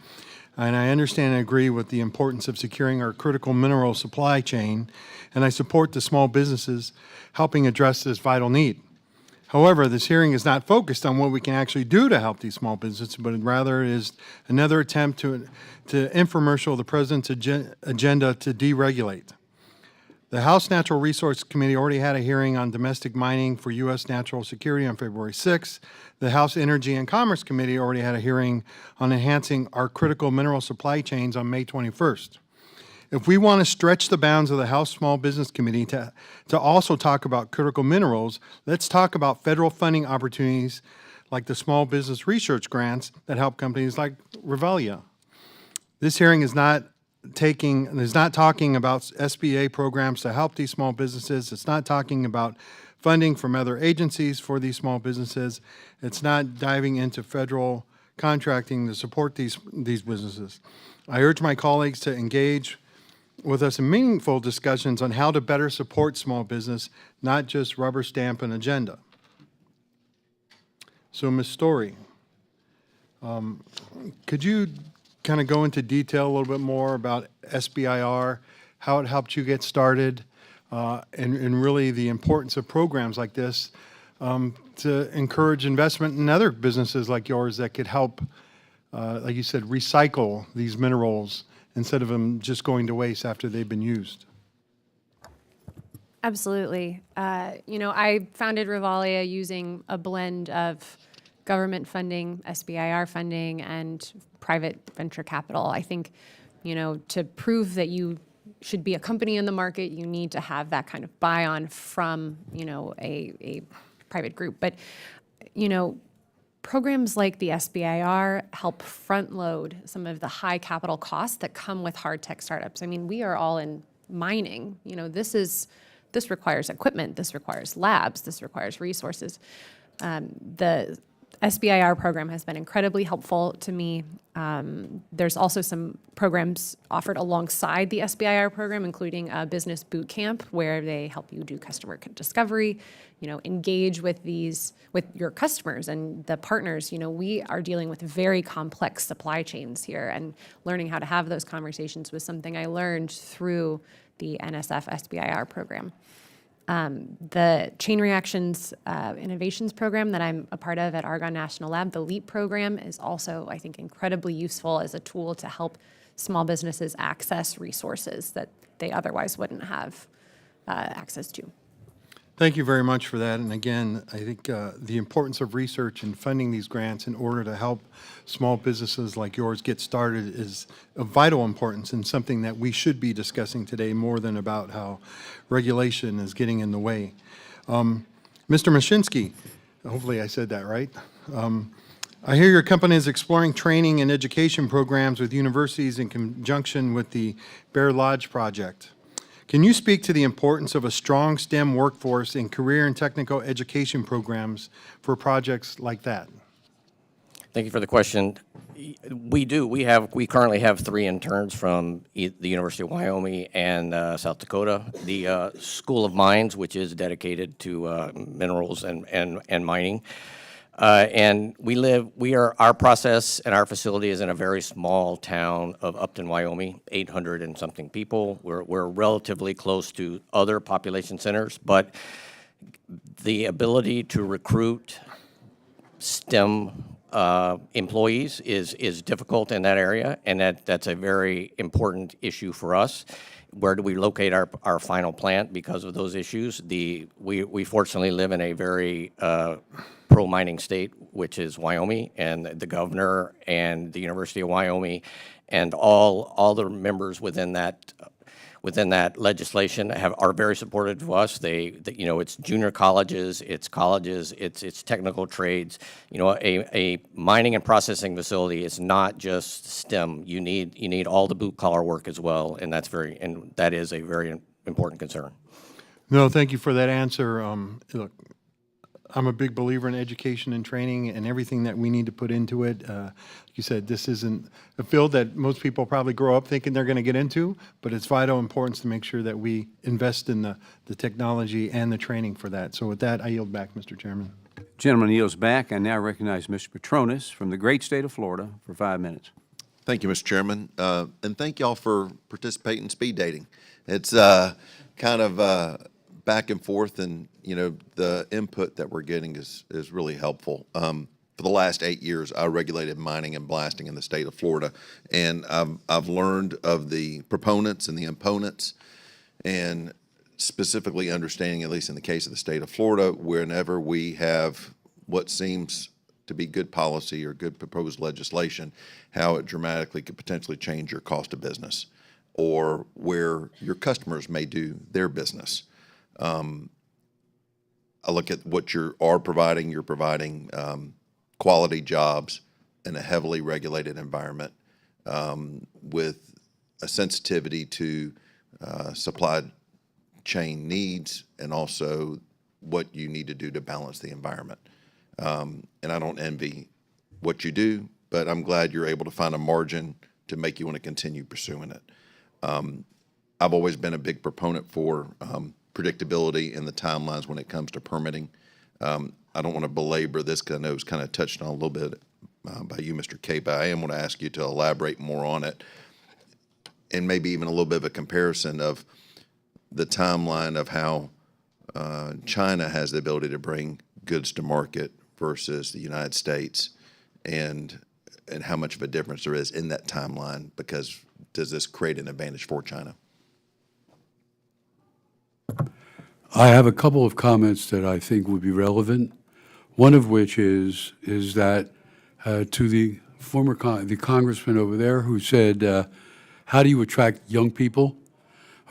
and I understand and agree with the importance of securing our critical mineral supply chain, and I support the small businesses helping address this vital need. However, this hearing is not focused on what we can actually do to help these small businesses, but rather is another attempt to infomercial the President's agenda to deregulate. The House Natural Resource Committee already had a hearing on domestic mining for U.S. national security on February 6th. The House Energy and Commerce Committee already had a hearing on enhancing our critical mineral supply chains on May 21st. If we want to stretch the bounds of the House Small Business Committee to also talk about critical minerals, let's talk about federal funding opportunities like the small business research grants that help companies like Rivalia. This hearing is not talking about SBA programs to help these small businesses. It's not talking about funding from other agencies for these small businesses. It's not diving into federal contracting to support these businesses. I urge my colleagues to engage with us in meaningful discussions on how to better support small business, not just rubber stamp an agenda. So, Ms. Story, could you kind of go into detail a little bit more about SBIR, how it helped you get started, and really the importance of programs like this to encourage investment in other businesses like yours that could help, like you said, recycle these minerals instead of them just going to waste after they've been used? Absolutely. I founded Rivalia using a blend of government funding, SBIR funding, and private venture capital. I think, to prove that you should be a company in the market, you need to have that kind of buy-on from, a private group. But, programs like the SBIR help front load some of the high capital costs that come with hard tech startups. I mean, we are all in mining. This requires equipment, this requires labs, this requires resources. The SBIR program has been incredibly helpful to me. There's also some programs offered alongside the SBIR program, including a business boot camp where they help you do customer discovery, engage with your customers and the partners. We are dealing with very complex supply chains here, and learning how to have those conversations was something I learned through the NSF SBIR program. The Chain Reactions Innovations program that I'm a part of at Argonne National Lab, the LEAP program, is also, I think, incredibly useful as a tool to help small businesses access resources that they otherwise wouldn't have access to. Thank you very much for that. And again, I think the importance of research and funding these grants in order to help small businesses like yours get started is of vital importance, and something that we should be discussing today more than about how regulation is getting in the way. Mr. Mushinsky, hopefully I said that right. I hear your company is exploring training and education programs with universities in conjunction with the Bear Lodge project. Can you speak to the importance of a strong STEM workforce in career and technical education programs for projects like that? Thank you for the question. We do. We currently have 3 interns from the University of Wyoming and South Dakota. The School of Mines, which is dedicated to minerals and mining. And our process and our facility is in a very small town of Upton, Wyoming, 800 and something people. We're relatively close to other population centers, but the ability to recruit STEM employees is difficult in that area, and that's a very important issue for us. Where do we locate our final plant because of those issues? We fortunately live in a very pro-mining state, which is Wyoming, and the governor and the University of Wyoming and all the members within that legislation are very supportive of us. It's junior colleges, it's technical trades. A mining and processing facility is not just STEM. You need all the blue collar work as well, and that is a very important concern. No, thank you for that answer. Look, I'm a big believer in education and training and everything that we need to put into it. Like you said, this isn't a field that most people probably grow up thinking they're going to get into, but it's vital importance to make sure that we invest in the technology and the training for that. So with that, I yield back, Mr. Chairman. Gentleman yields back. I now recognize Mr. Petronis from the great state of Florida for 5 minutes. Thank you, Mr. Chairman, and thank y'all for participating in speed dating. It's kind of back and forth, and the input that we're getting is really helpful. For the last 8 years, I regulated mining and blasting in the state of Florida, and I've learned of the proponents and the opponents, and specifically understanding, at least in the case of the state of Florida, whenever we have what seems to be good policy or good proposed legislation, how it dramatically could potentially change your cost of business or where your customers may do their business. I look at what you are providing. You're providing quality jobs in a heavily regulated environment with a sensitivity to supply chain needs and also what you need to do to balance the environment. And I don't envy what you do, but I'm glad you're able to find a margin to make you want to continue pursuing it. I've always been a big proponent for predictability in the timelines when it comes to permitting. I don't want to belabor this because I know it was kind of touched on a little bit by you, Mr. Kaye, but I am going to ask you to elaborate more on it and maybe even a little bit of a comparison of the timeline of how China has the ability to bring goods to market versus the United States, and how much of a difference there is in that timeline, because does this create an advantage for China? I have a couple of comments that I think would be relevant. One of which is that to the the congressman over there who said, how do you attract young people?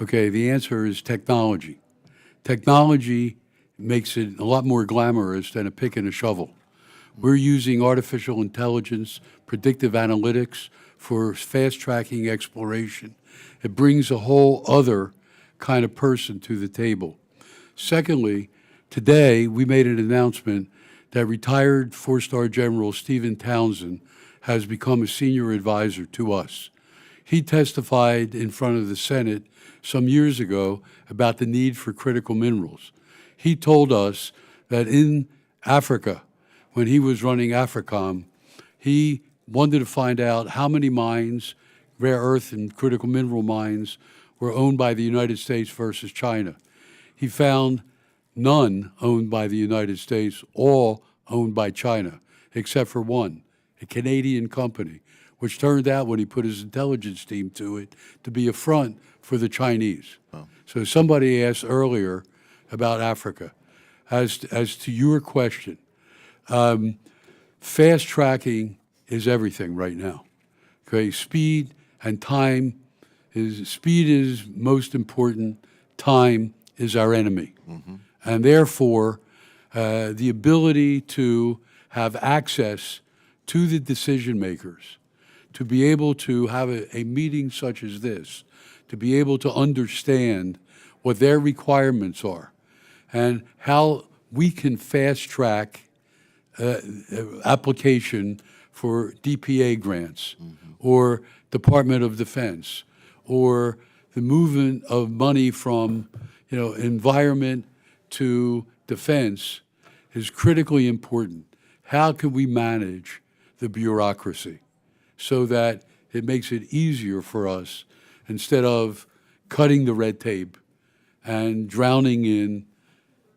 Okay, the answer is technology. Technology makes it a lot more glamorous than a pick and a shovel. We're using artificial intelligence, predictive analytics for fast-tracking exploration. It brings a whole other kind of person to the table. Secondly, today we made an announcement that retired four-star General Stephen Townsend has become a senior advisor to us. He testified in front of the Senate some years ago about the need for critical minerals. He told us that in Africa, when he was running AFRICOM, he wanted to find out how many mines, rare earth and critical mineral mines, were owned by the United States versus China. He found none owned by the United States, all owned by China, except for one, a Canadian company, which turned out, when he put his intelligence team to it, to be a front for the Chinese. Oh. So somebody asked earlier about Africa. As to your question, fast tracking is everything right now. Okay, speed and time speed is most important. Time is our enemy. Mm-hmm. And therefore, the ability to have access to the decision makers, to be able to have a meeting such as this, to be able to understand what their requirements are and how we can fast track application for DPA grants, mm-hmm. or Department of Defense, or the movement of money from environment to defense is critically important. How can we manage the bureaucracy so that it makes it easier for us instead of cutting the red tape and drowning in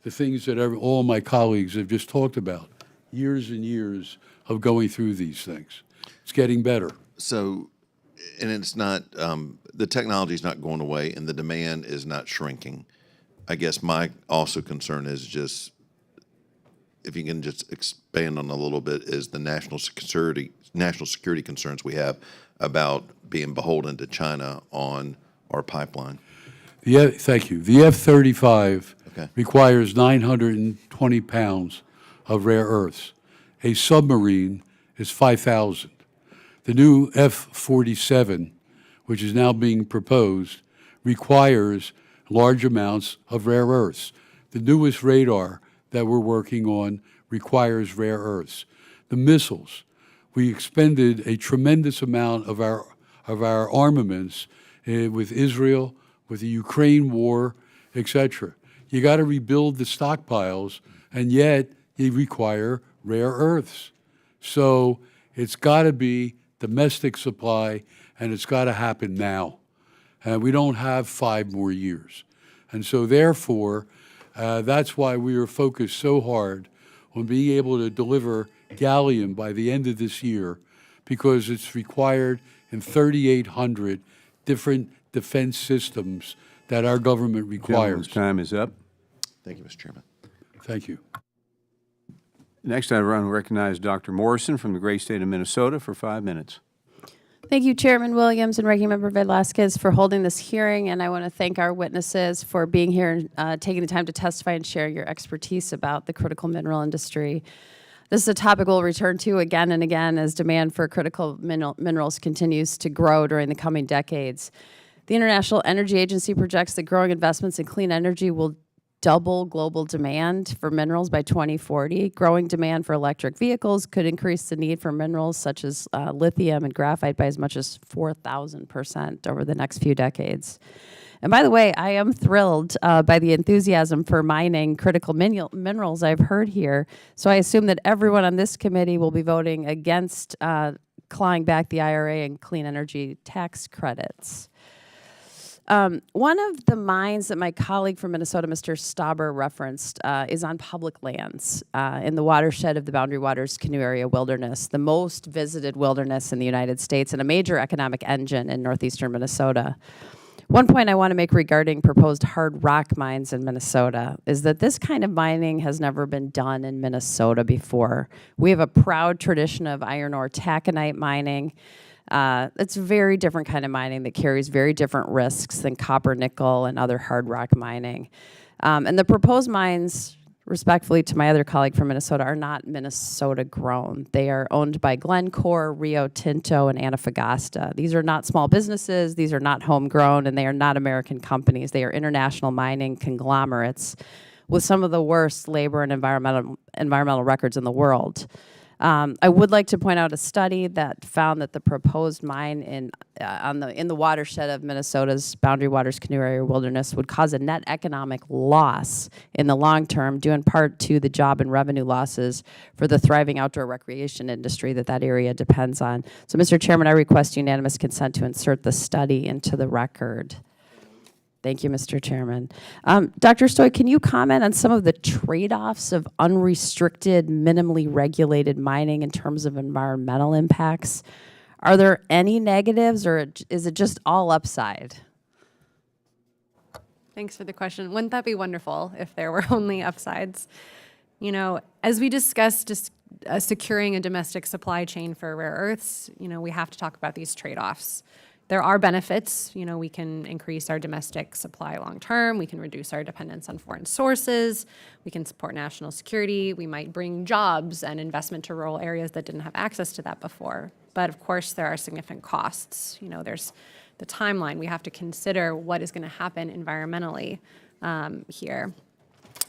the things that all my colleagues have just talked about, years and years of going through these things. It's getting better. So, and it's not, the technology is not going away and the demand is not shrinking. I guess my also concern is just, if you can just expand on a little bit, is the national security concerns we have about being beholden to China on our pipeline. Thank you. The F-35 requires 920 pounds of rare earths. A submarine is 5,000. The new F-47, which is now being proposed, requires large amounts of rare earths. The newest radar that we're working on requires rare earths. The missiles, we expended a tremendous amount of our armaments with Israel, with the Ukraine war, etc. You got to rebuild the stockpiles, and yet you require rare earths. So it's got to be domestic supply, and it's got to happen now. We don't have 5 more years. And so therefore, that's why we are focused so hard on being able to deliver gallium by the end of this year, because it's required in 3,800 different defense systems that our government requires. Gentleman's time is up. Thank you, Mr. Chairman. Thank you. Next, I want to recognize Dr. Morrison from the great state of Minnesota for 5 minutes. Thank you, Chairman Williams and Ranking Member Velasquez, for holding this hearing, and I want to thank our witnesses for being here and taking the time to testify and share your expertise about the critical mineral industry. This is a topic we'll return to again and again as demand for critical minerals continues to grow during the coming decades. The International Energy Agency projects that growing investments in clean energy will double global demand for minerals by 2040. Growing demand for electric vehicles could increase the need for minerals such as lithium and graphite by as much as 4,000% over the next few decades. And by the way, I am thrilled by the enthusiasm for mining critical minerals I've heard here. So I assume that everyone on this committee will be voting against clawing back the IRA and clean energy tax credits. One of the mines that my colleague from Minnesota, Mr. Stauber, referenced is on public lands in the watershed of the Boundary Waters Canoe Area Wilderness, the most visited wilderness in the United States and a major economic engine in northeastern Minnesota. One point I want to make regarding proposed hard rock mines in Minnesota is that this kind of mining has never been done in Minnesota before. We have a proud tradition of iron ore taconite mining. It's a very different kind of mining that carries very different risks than copper, nickel, and other hard rock mining. And the proposed mines, respectfully to my other colleague from Minnesota, are not Minnesota grown. They are owned by Glencore, Rio Tinto, and Antofagasta. These are not small businesses, these are not homegrown, and they are not American companies. They are international mining conglomerates with some of the worst labor and environmental records in the world. I would like to point out a study that found that the proposed mine in the watershed of Minnesota's Boundary Waters Canoe Area Wilderness would cause a net economic loss in the long term, due in part to the job and revenue losses for the thriving outdoor recreation industry that area depends on. So, Mr. Chairman, I request unanimous consent to insert the study into the record. Thank you, Mr. Chairman. Dr. Stoy, can you comment on some of the trade-offs of unrestricted, minimally regulated mining in terms of environmental impacts? Are there any negatives, or is it just all upside? Thanks for the question. Wouldn't that be wonderful if there were only upsides? You know, as we discussed securing a domestic supply chain for rare earths, you know, we have to talk about these trade-offs. There are benefits. You know, we can increase our domestic supply long term. We can reduce our dependence on foreign sources. We can support national security. We might bring jobs and investment to rural areas that didn't have access to that before. But of course, there are significant costs. You know, there's the timeline. We have to consider what is going to happen environmentally here.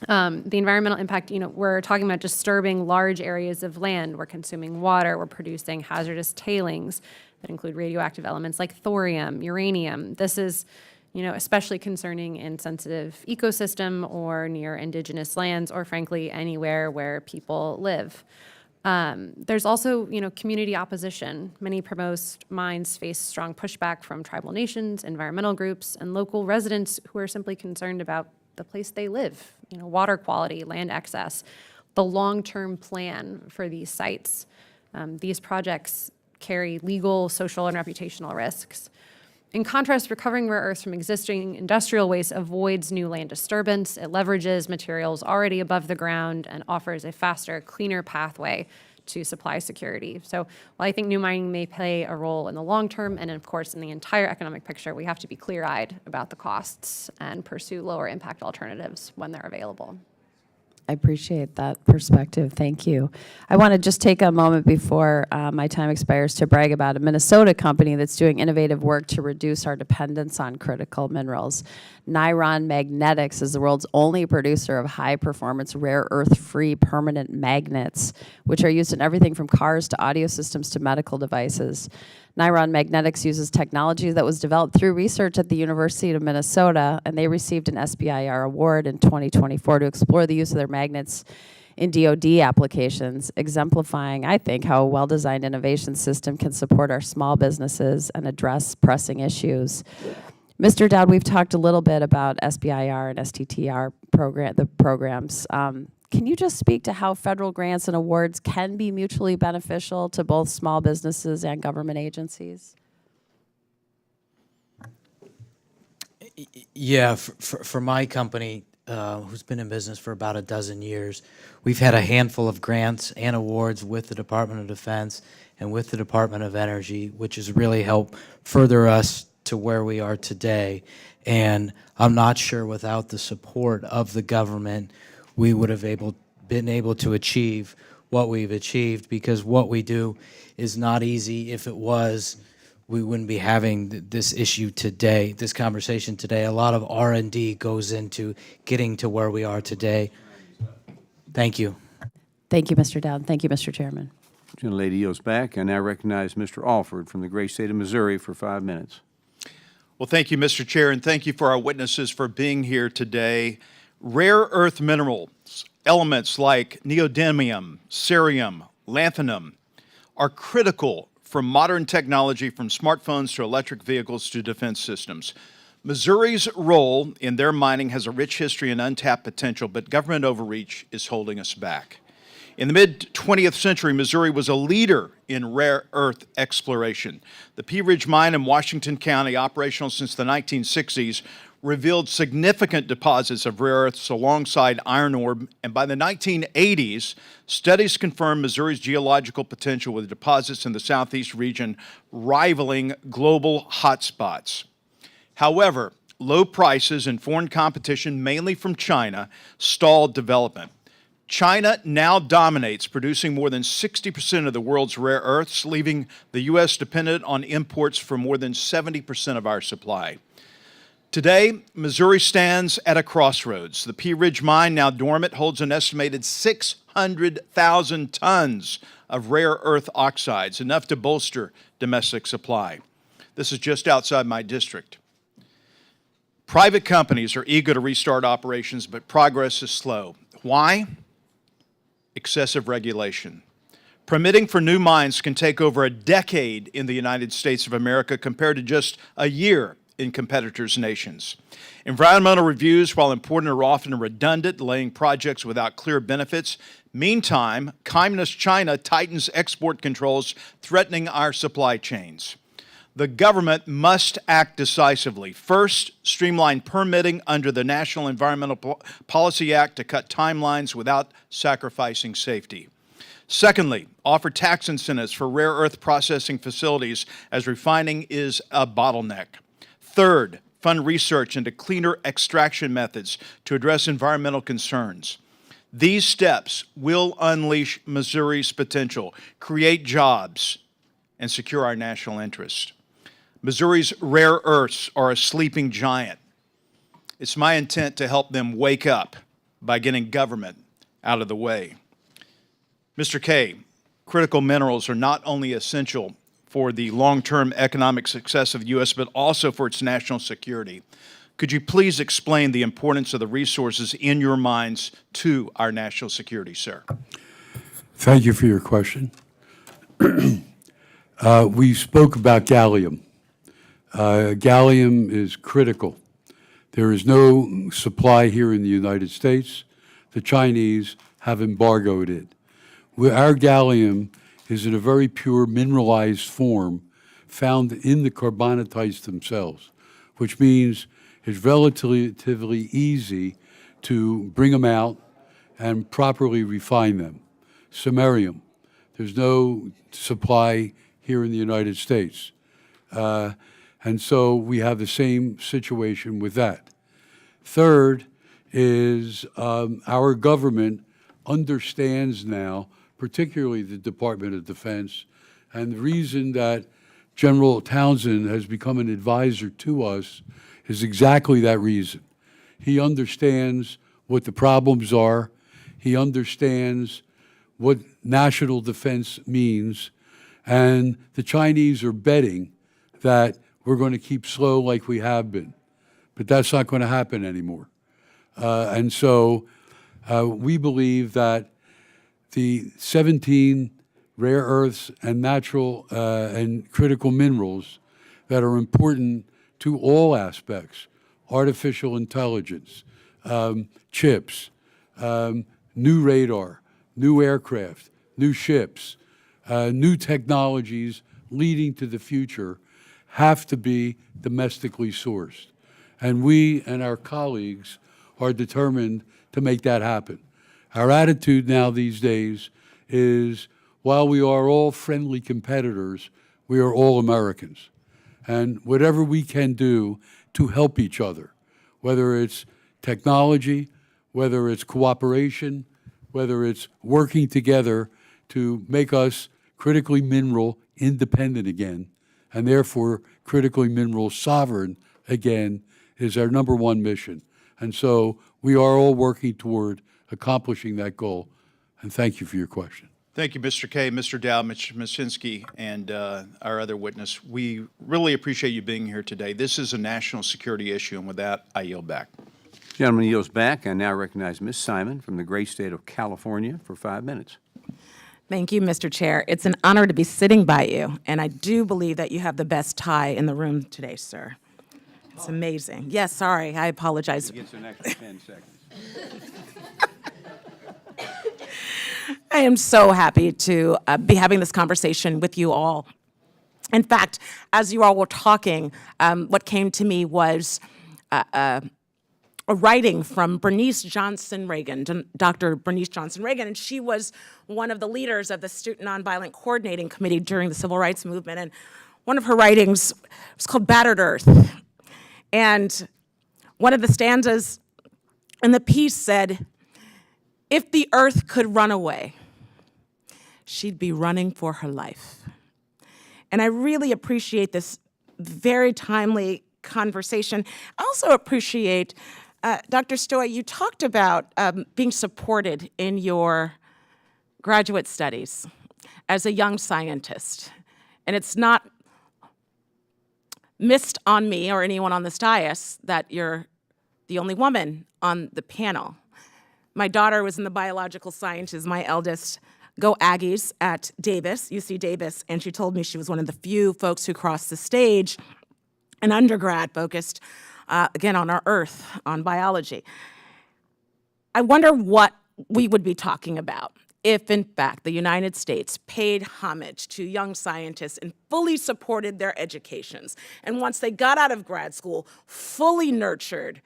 The environmental impact, you know, we're talking about disturbing large areas of land. We're consuming water. We're producing hazardous tailings that include radioactive elements like thorium, uranium. This is, you know, especially concerning in sensitive ecosystem or near indigenous lands, or frankly, anywhere where people live. There's also, you know, community opposition. Many proposed mines face strong pushback from tribal nations, environmental groups, and local residents who are simply concerned about the place they live, you know, water quality, land access, the long-term plan for these sites. These projects carry legal, social, and reputational risks. In contrast, recovering rare earths from existing industrial waste avoids new land disturbance. It leverages materials already above the ground and offers a faster, cleaner pathway to supply security. So while I think new mining may play a role in the long term, and of course in the entire economic picture, we have to be clear-eyed about the costs and pursue lower impact alternatives when they're available. I appreciate that perspective. Thank you. I want to just take a moment before my time expires to brag about a Minnesota company that's doing innovative work to reduce our dependence on critical minerals. Niron Magnetics is the world's only producer of high-performance, rare earth-free permanent magnets, which are used in everything from cars to audio systems to medical devices. Niron Magnetics uses technology that was developed through research at the University of Minnesota, and they received an SBIR award in 2024 to explore the use of their magnets in DoD applications, exemplifying, I think, how a well-designed innovation system can support our small businesses and address pressing issues. Mr. Dowd, we've talked a little bit about SBIR and STTR programs. Can you just speak to how federal grants and awards can be mutually beneficial to both small businesses and government agencies? Yeah, for my company, who's been in business for about a dozen years, we've had a handful of grants and awards with the Department of Defense and with the Department of Energy, which has really helped further us to where we are today. And I'm not sure without the support of the government, we would have been able to achieve what we've achieved, because what we do is not easy. If it was, we wouldn't be having this issue today, this conversation today. A lot of R&D goes into getting to where we are today. Thank you. Thank you, Mr. Dowd. Thank you, Mr. Chairman. Gentlelady yields back. I now recognize Mr. Alford from the great state of Missouri for 5 minutes. Well, thank you, Mr. Chair, and thank you for our witnesses for being here today. Rare earth minerals, elements like neodymium, cerium, lanthanum, are critical for modern technology, from smartphones to electric vehicles to defense systems. Missouri's role in their mining has a rich history and untapped potential, but government overreach is holding us back. In the mid-20th century, Missouri was a leader in rare earth exploration. The Pea Ridge Mine in Washington County, operational since the 1960s, revealed significant deposits of rare earths alongside iron ore, and by the 1980s, studies confirmed Missouri's geological potential with deposits in the southeast region rivaling global hotspots. However, low prices and foreign competition, mainly from China, stalled development. China now dominates, producing more than 60% of the world's rare earths, leaving the U.S. dependent on imports for more than 70% of our supply. Today, Missouri stands at a crossroads. The Pea Ridge Mine, now dormant, holds an estimated 600,000 tons of rare earth oxides, enough to bolster domestic supply. This is just outside my district. Private companies are eager to restart operations, but progress is slow. Why? Excessive regulation. Permitting for new mines can take over a decade in the United States of America compared to just a year in competitors' nations. Environmental reviews, while important, are often redundant, delaying projects without clear benefits. Meantime, communist China tightens export controls, threatening our supply chains. The government must act decisively. First, streamline permitting under the National Environmental Policy Act to cut timelines without sacrificing safety. Secondly, offer tax incentives for rare earth processing facilities, as refining is a bottleneck. Third, fund research into cleaner extraction methods to address environmental concerns. These steps will unleash Missouri's potential, create jobs, and secure our national interest. Missouri's rare earths are a sleeping giant. It's my intent to help them wake up by getting government out of the way. Mr. Kaye, critical minerals are not only essential for the long-term economic success of the U.S., but also for its national security. Could you please explain the importance of the resources in your mines to our national security, sir? Thank you for your question. We spoke about gallium. Gallium is critical. There is no supply here in the United States. The Chinese have embargoed it. Our gallium is in a very pure mineralized form found in the carbonatites themselves, which means it's relatively easy to bring them out and properly refine them. Samarium, there's no supply here in the United States. And so we have the same situation with that. Third is our government understands now, particularly the Department of Defense, and the reason that General Townsend has become an advisor to us is exactly that reason. He understands what the problems are. He understands what national defense means, and the Chinese are betting that we're going to keep slow like we have been, but that's not going to happen anymore. And so we believe that the 17 rare earths and natural and critical minerals that are important to all aspects, artificial intelligence, chips, new radar, new aircraft, new ships, new technologies leading to the future, have to be domestically sourced. And we and our colleagues are determined to make that happen. Our attitude now these days is, while we are all friendly competitors, we are all Americans. And whatever we can do to help each other, whether it's technology, whether it's cooperation, whether it's working together to make us critically mineral independent again, and therefore critically mineral sovereign again, is our #1 mission. And so we are all working toward accomplishing that goal. And thank you for your question. Thank you, Mr. Kaye, Mr. Dowd, Mr. Mushinsky, and our other witness. We really appreciate you being here today. This is a national security issue, and with that, I yield back. Gentleman yields back. I now recognize Ms. Simon from the great state of California for 5 minutes. Thank you, Mr. Chair. It's an honor to be sitting by you, and I do believe that you have the best tie in the room today, sir. It's amazing. Yes, sorry, I apologize. He gets an extra 10 seconds. I am so happy to be having this conversation with you all. In fact, as you all were talking, what came to me was a writing from Bernice Johnson Reagan, Dr. Bernice Johnson Reagan, and she was one of the leaders of the Student Nonviolent Coordinating Committee during the Civil Rights Movement. And one of her writings was called Battered Earth. And one of the stanzas in the piece said, "If the earth could run away, she'd be running for her life." And I really appreciate this very timely conversation. I also appreciate, Dr. Stoy, you talked about being supported in your graduate studies as a young scientist. And it's not missed on me or anyone on this dais that you're the only woman on the panel. My daughter was in the biological sciences, my eldest. Go Aggies at Davis, UC Davis, and she told me she was one of the few folks who crossed the stage, an undergrad focused, again, on our Earth, on biology. I wonder what we would be talking about if, in fact, the United States paid homage to young scientists and fully supported their educations, and once they got out of grad school, fully nurtured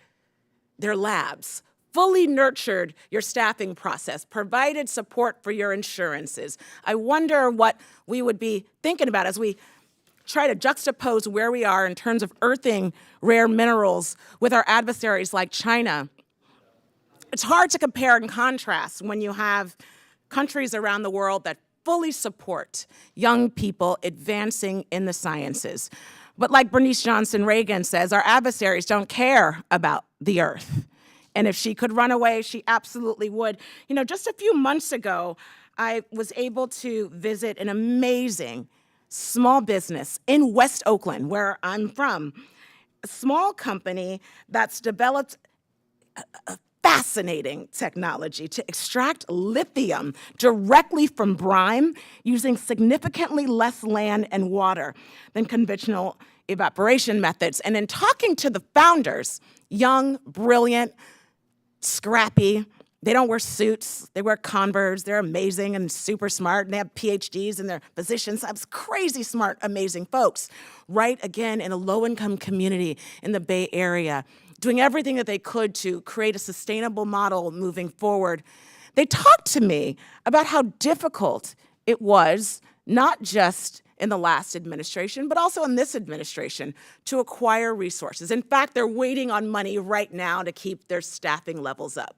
their labs, fully nurtured your staffing process, provided support for your insurances. I wonder what we would be thinking about as we try to juxtapose where we are in terms of earthing rare minerals with our adversaries like China. It's hard to compare and contrast when you have countries around the world that fully support young people advancing in the sciences. But like Bernice Johnson Reagan says, our adversaries don't care about the earth. And if she could run away, she absolutely would. You know, just a few months ago, I was able to visit an amazing small business in West Oakland, where I'm from, a small company that's developed a fascinating technology to extract lithium directly from brine using significantly less land and water than conventional evaporation methods. And in talking to the founders, young, brilliant, scrappy, they don't wear suits, they wear Converse, they're amazing and super smart, and they have PhDs in their positions. I was crazy smart, amazing folks, right, again, in a low-income community in the Bay Area, doing everything that they could to create a sustainable model moving forward. They talked to me about how difficult it was, not just in the last administration, but also in this administration, to acquire resources. In fact, they're waiting on money right now to keep their staffing levels up.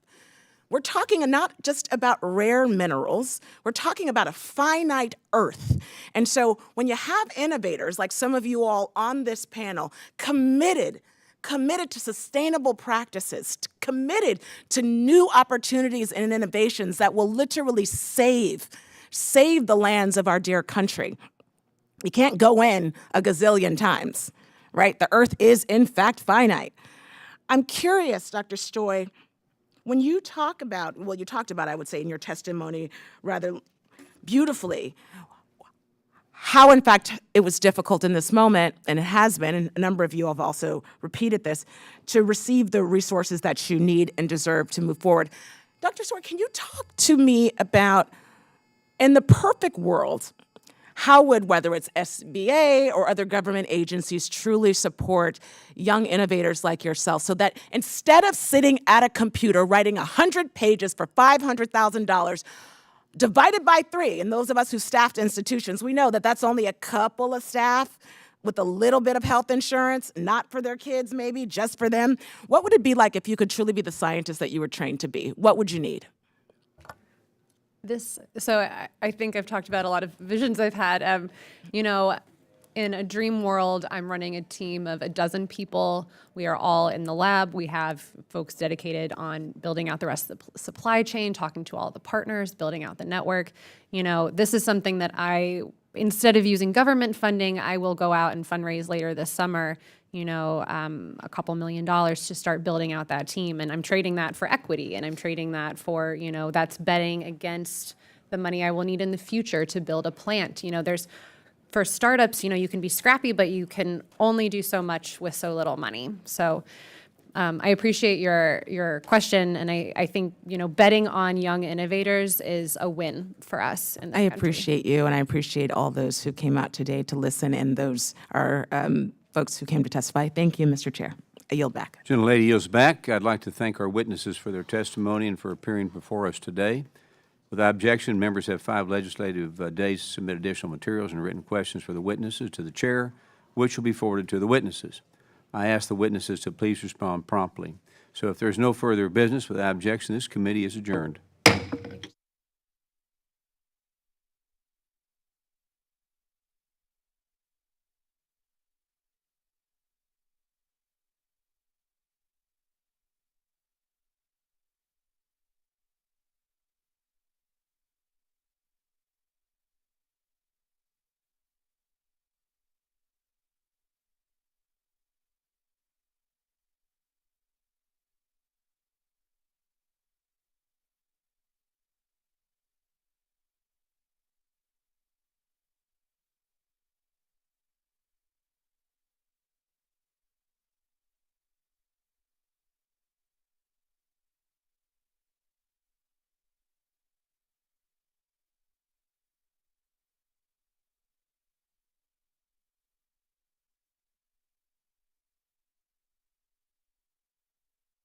We're talking not just about rare minerals, we're talking about a finite earth. And so when you have innovators, like some of you all on this panel, committed to sustainable practices, committed to new opportunities and innovations that will literally save the lands of our dear country. You can't go in a gazillion times, right? The earth is, in fact, finite. I'm curious, Dr. Stoy, when you talk about, well, you talked about, I would say, in your testimony rather beautifully, how, in fact, it was difficult in this moment, and it has been, and a number of you have also repeated this, to receive the resources that you need and deserve to move forward. Dr. Stoy, can you talk to me about, in the perfect world, how would, whether it's SBA or other government agencies, truly support young innovators like yourself so that instead of sitting at a computer writing 100 pages for $500,000, divided by 3, and those of us who staffed institutions, we know that that's only a couple of staff with a little bit of health insurance, not for their kids maybe, just for them. What would it be like if you could truly be the scientist that you were trained to be? What would you need? So I think I've talked about a lot of visions I've had. You know, in a dream world, I'm running a team of 12 people. We are all in the lab. We have folks dedicated on building out the rest of the supply chain, talking to all the partners, building out the network. You know, this is something that instead of using government funding, I will go out and fundraise later this summer, you know, a couple $1 million to start building out that team. And I'm trading that for equity, and I'm trading that for, you know, that's betting against the money I will need in the future to build a plant. You know, for startups, you know, you can be scrappy, but you can only do so much with so little money. So I appreciate your question, and I think, betting on young innovators is a win for us in this I country. appreciate you, and I appreciate all those who came out today to listen, and those are folks who came to testify. Thank you, Mr. Chair. I yield back. Gentlelady yields back. I'd like to thank our witnesses for their testimony and for appearing before us today. Without objection, members have 5 legislative days to submit additional materials and written questions for the witnesses to the chair, which will be forwarded to the witnesses. I ask the witnesses to please respond promptly. So if there's no further business, without objection, this committee is adjourned.